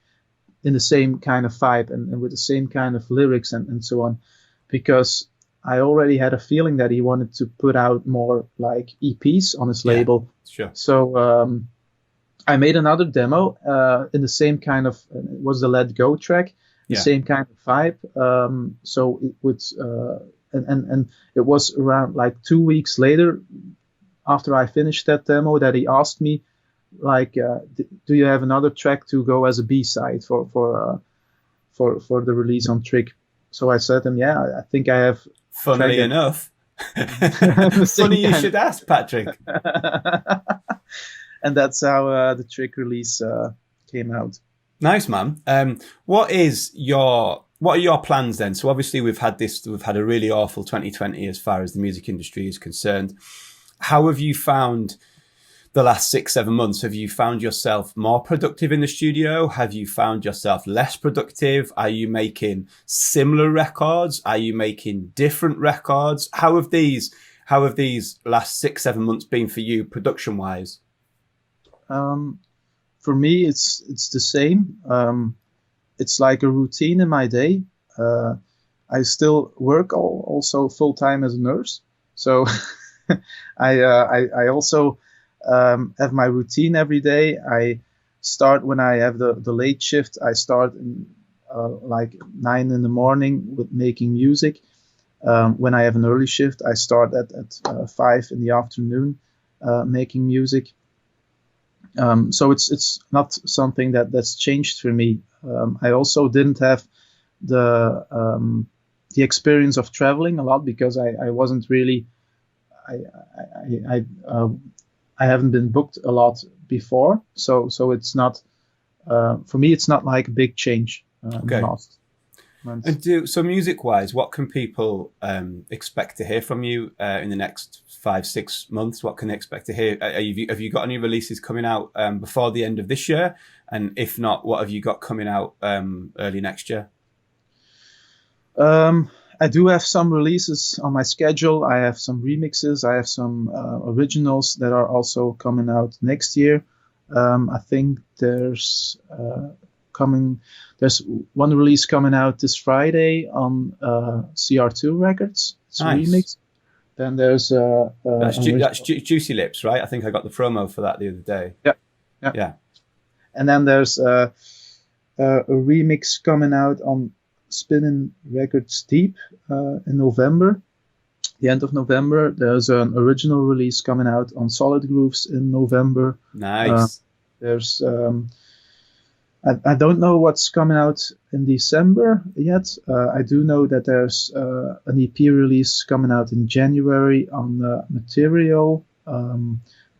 in the same kind of vibe and with the same kind of lyrics and so on, because I already had a feeling that he wanted to put out more like EPs on his label. Sure. So I made another demo in the same kind of, it was the Let Go track, the same kind of vibe. So it would, and it was around like 2 weeks later after I finished that demo that he asked me, like, do you have another track to go as a B-side for the release on Trick? So I said to him, yeah, I think I have. Funnily enough. Funny you should ask, Patrick. And that's how the Trick release came out. Nice, man. What are your plans then? So obviously we've had a really awful 2020 as far as the music industry is concerned. How have you found the last 6-7 months? Have you found yourself more productive in the studio? Have you found yourself less productive? Are you making similar records? Are you making different records? How have these last 6-7 months been for you production wise? For me, it's the same. It's like a routine in my day. I still work also full time as a nurse. So I also have my routine every day. I start when I have the late shift. I start like 9 in the morning with making music. When I have an early shift, I start at 5 in the afternoon making music. So it's not something that's changed for me. I also didn't have the experience of traveling a lot because I wasn't really I haven't been booked a lot before, so it's not for me. It's not like a big change in the last months. And so music wise, what can people expect to hear from you in the next 5-6 months? What can they expect to hear? Have you got any releases coming out before the end of this year? And if not, what have you got coming out early next year? I do have some releases on my schedule. I have some remixes. I have some originals that are also coming out next year. I think there's one release coming out this Friday on Cr2 Records. It's nice. A remix. Then there's that's Juicy Lips, right? I think I got the promo for that the other day. Yeah. And then there's a remix coming out on Spinning Records Deep in November, the end of November. There's an original release coming out on Solid Grooves in November. Nice. There's I don't know what's coming out in December yet. I do know that there's an EP release coming out in January on Material.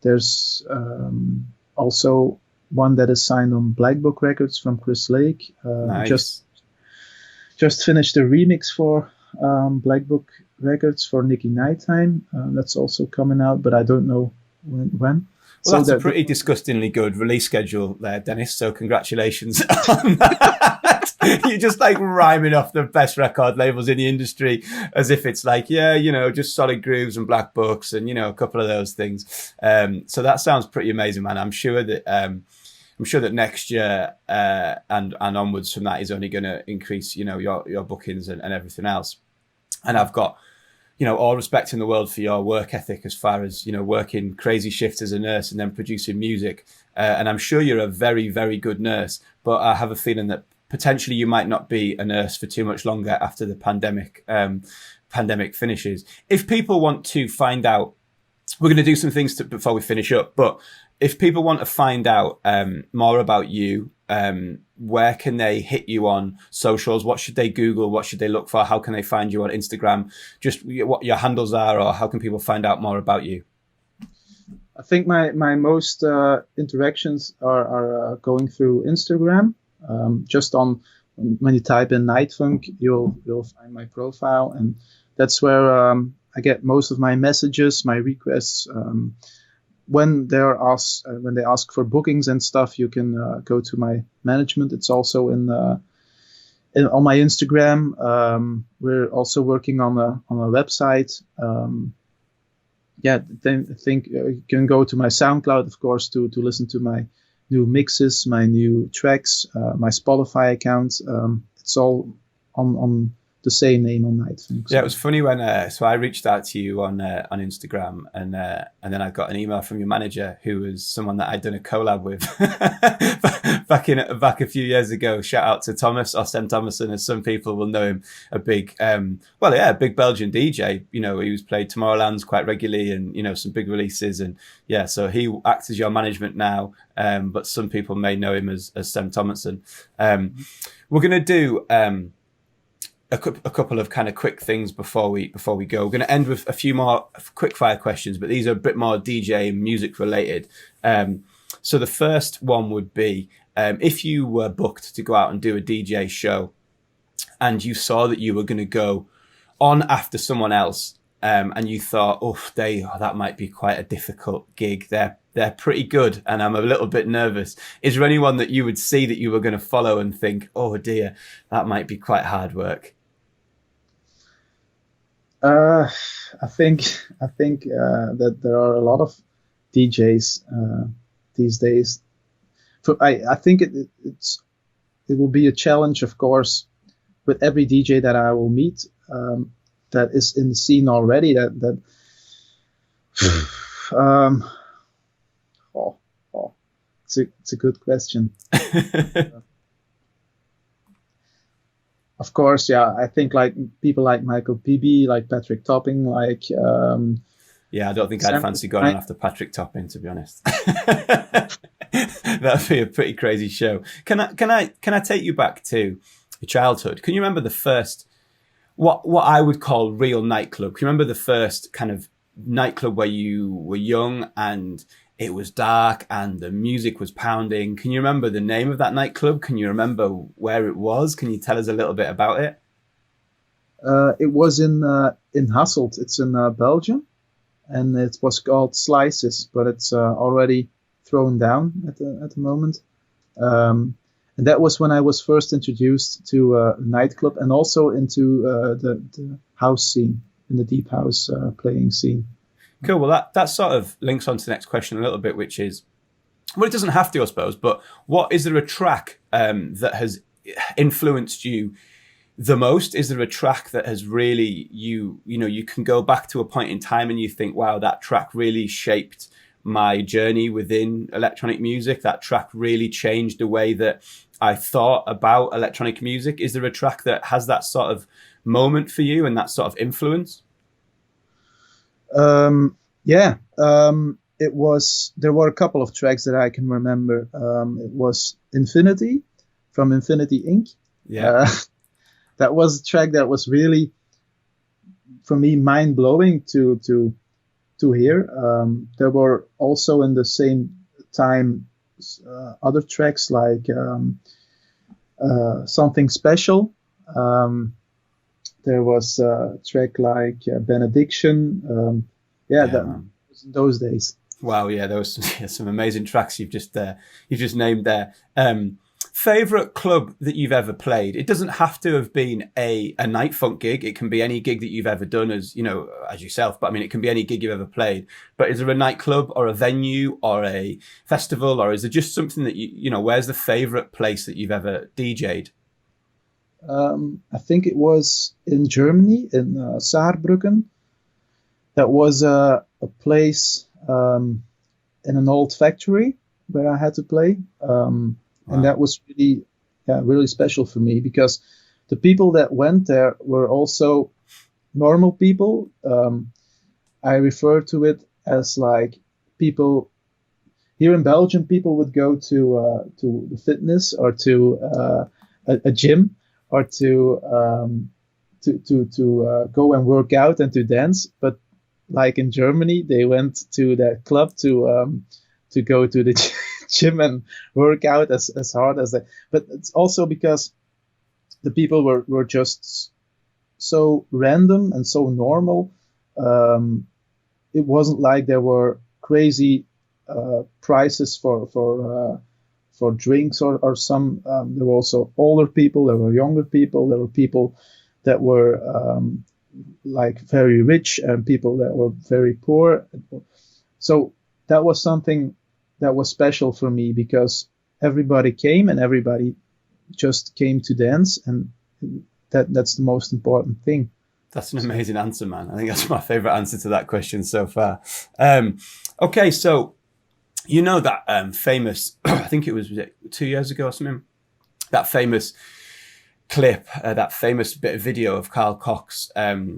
There's also one that is signed on Black Book Records from Chris Lake. Nice. Just finished a remix for Black Book Records for Nicky Nighttime. That's also coming out, but I don't know when. Well, that's a pretty disgustingly good release schedule there, Dennis. So congratulations on that. You're just like rhyming off the best record labels in the industry as if it's like, just Solid Grooves and Black Books and, a couple of those things. So that sounds pretty amazing, man. I'm sure that next year and onwards from that is only going to increase, your bookings and everything else. And I've got, all respect in the world for your work ethic as far as, working crazy shifts as a nurse and then producing music. And I'm sure you're a very, very good nurse, but I have a feeling that potentially you might not be a nurse for too much longer after the pandemic finishes. If people want to find out, we're going to do some things before we finish up, but if people want to find out more about you, where can they hit you on socials? What should they Google? What should they look for? How can they find you on Instagram? Just what your handles are, or how can people find out more about you? I think my most interactions are going through Instagram. Just when you type in NightFunk, you'll find my profile, and that's where I get most of my messages, my requests. When they ask for bookings and stuff, you can go to my management. It's also on my Instagram. We're also working on a website. Then I think you can go to my SoundCloud, of course, to listen to my new mixes, my new tracks, my Spotify account. It's all on the same name on NightFunk. Yeah, it was funny when so I reached out to you on Instagram, and then I got an email from your manager, who was someone that I'd done a collab with back a few years ago. Shout out to Thomas or Sam Thomason, as some people will know him. A big big Belgian DJ. He was played Tomorrowland's quite regularly, and some big releases, and so he acts as your management now. But some people may know him as Sam Thomason. We're gonna do a couple of kind of quick things before we go. We're going to end with a few more quick fire questions, but these are a bit more DJ and music related. So the first one would be, if you were booked to go out and do a DJ show and you saw that you were going to go on after someone else, and you thought, that might be quite a difficult gig. They're pretty good, and I'm a little bit nervous. Is there anyone that you would see that you were going to follow and think, oh dear, that might be quite hard work? I think that there are a lot of DJs these days. I think it will be a challenge, of course, with every DJ that I will meet that is in the scene already. That um, oh, oh, it's a good question. Of course, yeah. I think like people like Michael Peavy, like Patrick Topping, like yeah, I don't think I'd Sam, fancy going on after Patrick Topping, to be honest. That'd be a pretty crazy show. Can I take you back to your childhood? Can you remember the first what I would call real nightclub? Can you remember the first kind of nightclub where you were young and it was dark and the music was pounding? Can you remember the name of that nightclub? Can you remember where it was? Can you tell us a little bit about it? It was in Hasselt. It's in Belgium, and it was called Slices, but it's already thrown down at the moment. And that was when I was first introduced to nightclub and also into the house scene, in the deep house playing scene. Cool. Well, that sort of links on to the next question a little bit, which is, well, it doesn't have to, I suppose, but is there a track that has influenced you the most? Is there a track that has really, you can go back to a point in time and you think, wow, that track really shaped my journey within electronic music? That track really changed the way that I thought about electronic music. Is there a track that has that sort of moment for you and that sort of influence? Yeah. There were a couple of tracks that I can remember. It was Infinity from Infinity Inc. Yeah. That was a track that was really, for me, mind-blowing to hear. There were also in the same time other tracks like Something Special. There was a track like Benediction. Those days. Wow, yeah, there was some amazing tracks you've just named there. Favorite club that you've ever played? It doesn't have to have been a NightFunk gig. It can be any gig that you've ever done as yourself. But I mean, it can be any gig you've ever played. But is there a nightclub or a venue or a festival, or is there just something that where's the favorite place that you've ever DJ'd? I think it was in Germany, in Saarbrücken. That was a place in an old factory where I had to play. Wow. And that was really special for me because the people that went there were also normal people. I refer to it as like people here in Belgium. People would go to the fitness or to a gym or to go and work out and to dance. But like in Germany, they went to that club to go to the gym and work out as hard as they. But it's also because the people were just so random and so normal. It wasn't like there were crazy prices for drinks or some. There were also older people. There were younger people. There were people that were like very rich and people that were very poor. So that was something that was special for me because everybody came and everybody just came to dance, and that's the most important thing. That's an amazing answer, man. I think that's my favorite answer to that question so far. Okay, so that famous, I think it was 2 years ago or something, that famous clip, that famous bit of video of Carl Cox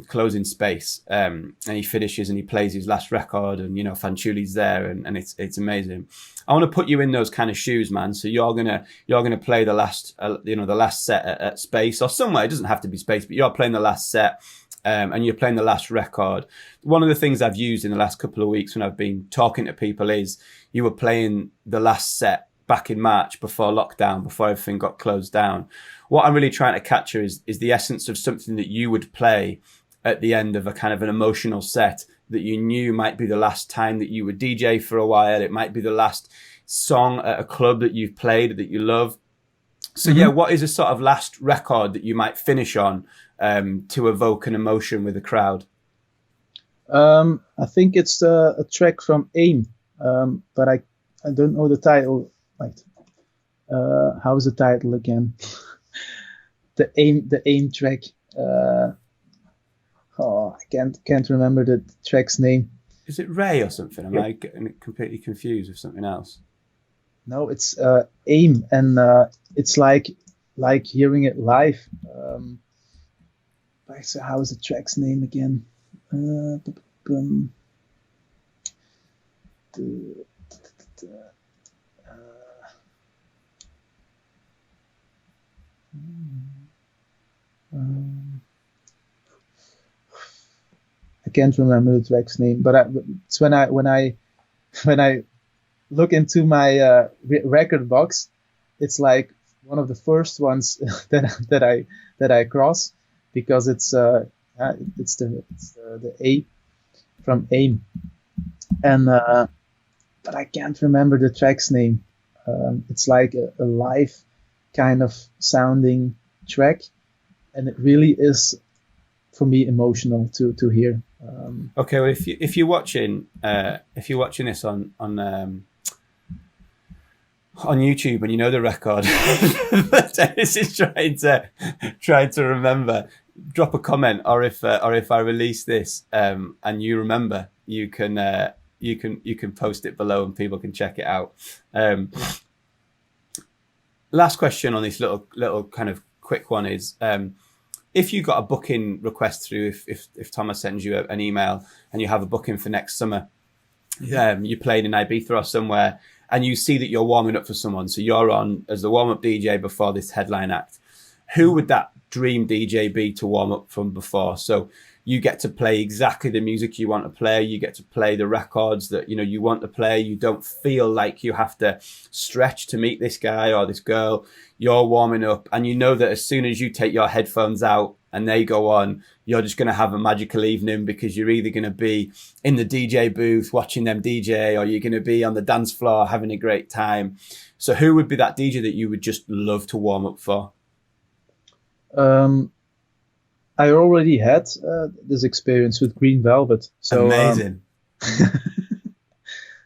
closing space, and he finishes and he plays his last record, and Fanciulli's there, and it's amazing. I want to put you in those kind of shoes, man. So you're gonna play the last the last set at Space or somewhere. It doesn't have to be Space, but you're playing the last set, and you're playing the last record. One of the things I've used in the last couple of weeks when I've been talking to people is you were playing the last set back in March before lockdown, before everything got closed down. What I'm really trying to capture is the essence of something that you would play at the end of a kind of an emotional set that you knew might be the last time that you would DJ for a while. It might be the last song at a club that you've played that you love. So yeah, what is a sort of last record that you might finish on to evoke an emotion with the crowd? I think it's a track from AIM, but I don't know the title. Right. How's the title again? the AIM track. I can't remember the track's name. Is it Ray or something? Am I getting it completely confused with something else? No, it's AIM, and it's like hearing it live. So how is the track's name again? I can't remember the track's name, but it's when I look into my record box, it's like one of the first ones that I cross, because it's the A from AIM, and but I can't remember the track's name. It's like a live kind of sounding track, and it really is for me emotional to hear. Okay, well, if you're watching this on YouTube and you know the record that Dennis is trying to remember, drop a comment, or if I release this and you remember, you can post it below and people can check it out. Last question on this little kind of quick one is, if you got a booking request through, if Thomas sends you an email and you have a booking for next summer, you played in Ibiza or somewhere, and you see that you're warming up for someone, so you're on as the warm-up DJ before this headline act, who would that dream DJ be to warm up from before? So you get to play exactly the music you want to play. You get to play the records that you want to play. You don't feel like you have to stretch to meet this guy or this girl. You're warming up, and you know that as soon as you take your headphones out and they go on, you're just going to have a magical evening, because you're either going to be in the DJ booth watching them DJ, or you're going to be on the dance floor having a great time. So who would be that DJ that you would just love to warm up for? I already had this experience with Green Velvet. So amazing.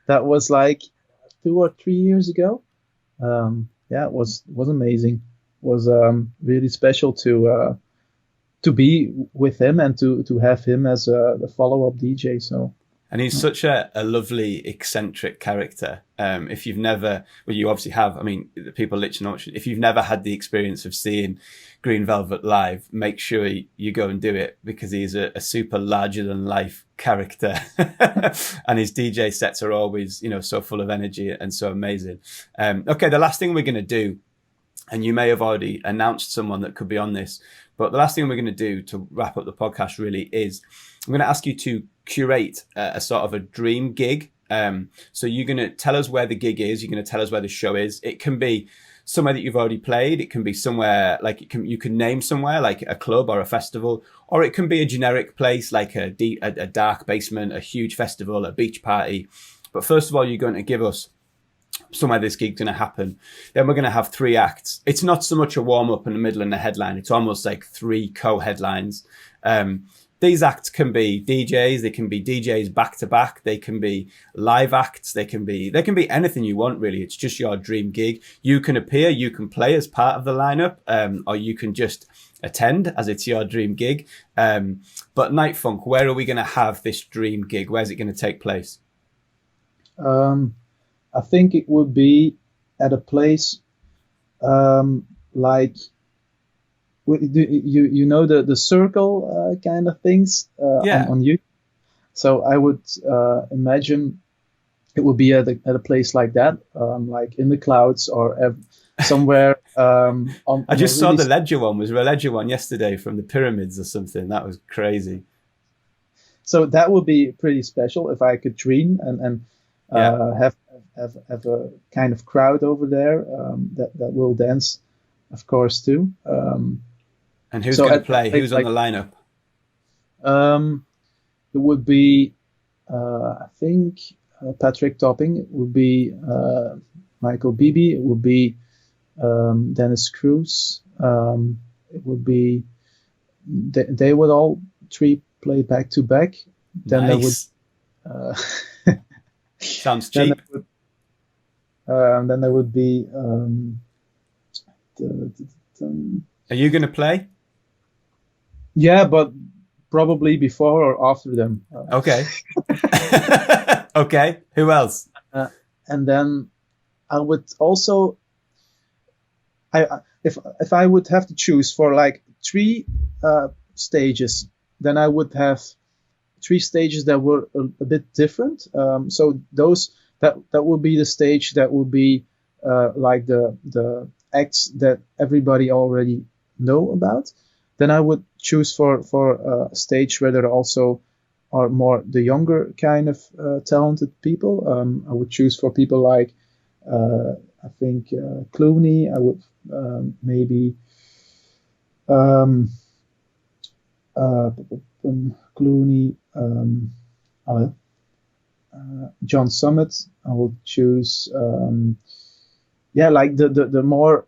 That was like 2 or 3 years ago. It was amazing. It was really special to be with him and to have him as the follow-up DJ. So. And he's such a lovely, eccentric character. If you've never, well, you obviously have. I mean, the people literally know. If you've never had the experience of seeing Green Velvet live, make sure you go and do it, because he's a super larger-than-life character, and his DJ sets are always, so full of energy and so amazing. Okay, the last thing we're going to do, and you may have already announced someone that could be on this, but the last thing we're going to do to wrap up the podcast really is, I'm going to ask you to curate a sort of a dream gig. So you're going to tell us where the gig is. You're going to tell us where the show is. It can be somewhere that you've already played. It can be somewhere like you can name somewhere like a club or a festival, or it can be a generic place like a dark basement, a huge festival, a beach party. But first of all, you're going to give us somewhere this gig's going to happen. Then we're going to have 3 acts. It's not so much a warm up in the middle and a headline. It's almost like 3 co-headlines. These acts can be DJs. They can be DJs back to back. They can be live acts. They can be anything you want, really. It's just your dream gig. You can appear, you can play as part of the lineup, or you can just attend as it's your dream gig. But NightFunk, where are we going to have this dream gig? Where's it going to take place? I think it would be at a place like, you know the circle kind of things on YouTube. So I would imagine it would be at a place like that, like in the clouds or somewhere. I just saw the Ledger one. Was there a Ledger one yesterday from the pyramids or something? That was crazy. So that would be pretty special if I could dream and have a kind of crowd over there that will dance, of course, too. And who's going to play? Who's on the lineup? It would be, I think, Patrick Topping. It would be Michael Beebe. It would be Dennis Cruz. It would be. They would all 3 play back to back. Then nice. There would. Sounds cheap. Then there would be. Are you going to play? Yeah, but probably before or after them. Okay. Okay. Who else? And then I would also, if I would have to choose for like 3 stages, then I would have 3 stages that were a bit different. So those that would be the stage that would be like the acts that everybody already know about. Then I would choose for a stage where there also are more the younger kind of talented people. I would choose for people like I think Clooney. I would maybe Clooney, John Summit. I will choose like the more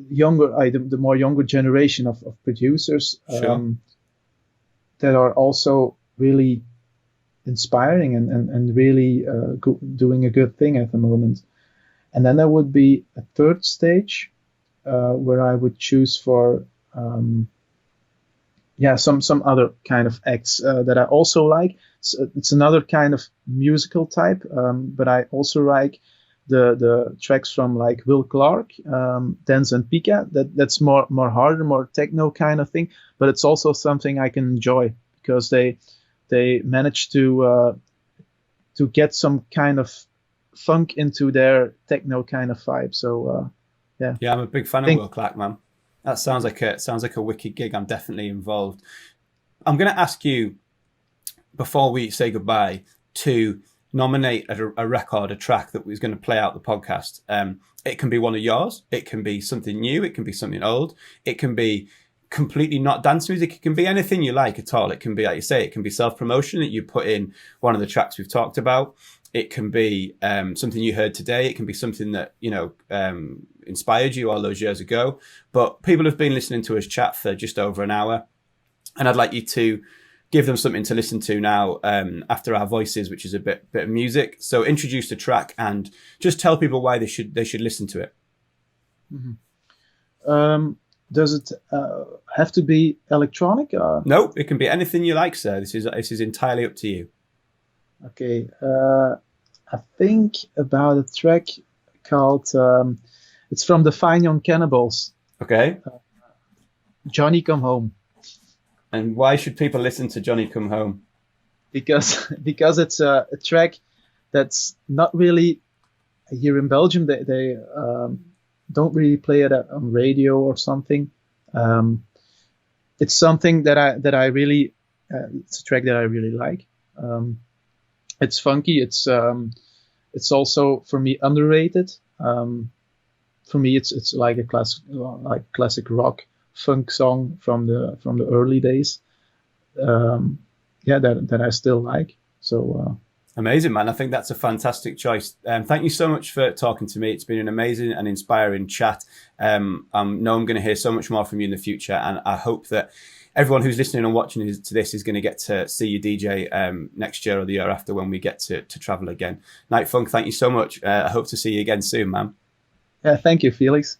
younger the more younger generation of producers Sure. that are also really inspiring and really doing a good thing at the moment. And then there would be a third stage where I would choose for some other kind of acts that I also like. It's another kind of musical type, but I also like the tracks from like Will Clark, Dance and Pika. That's more harder, more techno kind of thing. But it's also something I can enjoy because they manage to get some kind of funk into their techno kind of vibe. So Yeah, I'm a big fan of Will Clark, man. That sounds like a wicked gig. I'm definitely involved. I'm going to ask you before we say goodbye to nominate a record, a track that was going to play out the podcast. It can be one of yours. It can be something new. It can be something old. It can be completely not dance music. It can be anything you like at all. It can be, like you say, it can be self-promotion that you put in one of the tracks we've talked about. It can be something you heard today. It can be something that, inspired you all those years ago. But people have been listening to us chat for just over an hour. And I'd like you to give them something to listen to now after our voices, which is a bit of music. So introduce the track and just tell people why they should listen to it. Mm-hmm. Does it have to be electronic? No, it can be anything you like, sir. This is entirely up to you. Okay. I think about a track called it's from the Fine Young Cannibals. Okay. Johnny Come Home. And why should people listen to Johnny Come Home? Because it's a track that's not really here in Belgium. They don't really play it on radio or something. It's something that I really it's a track that I really like. It's funky. It's also for me underrated. For me, it's like a classic rock funk song from the early days. That I still like. So amazing, man. I think that's a fantastic choice. Thank you so much for talking to me. It's been an amazing and inspiring chat. I know I'm going to hear so much more from you in the future, and I hope that everyone who's listening and watching to this is going to get to see you DJ next year or the year after when we get to travel again. NightFunk, thank you so much. I hope to see you again soon, man. Yeah, thank you, Felix.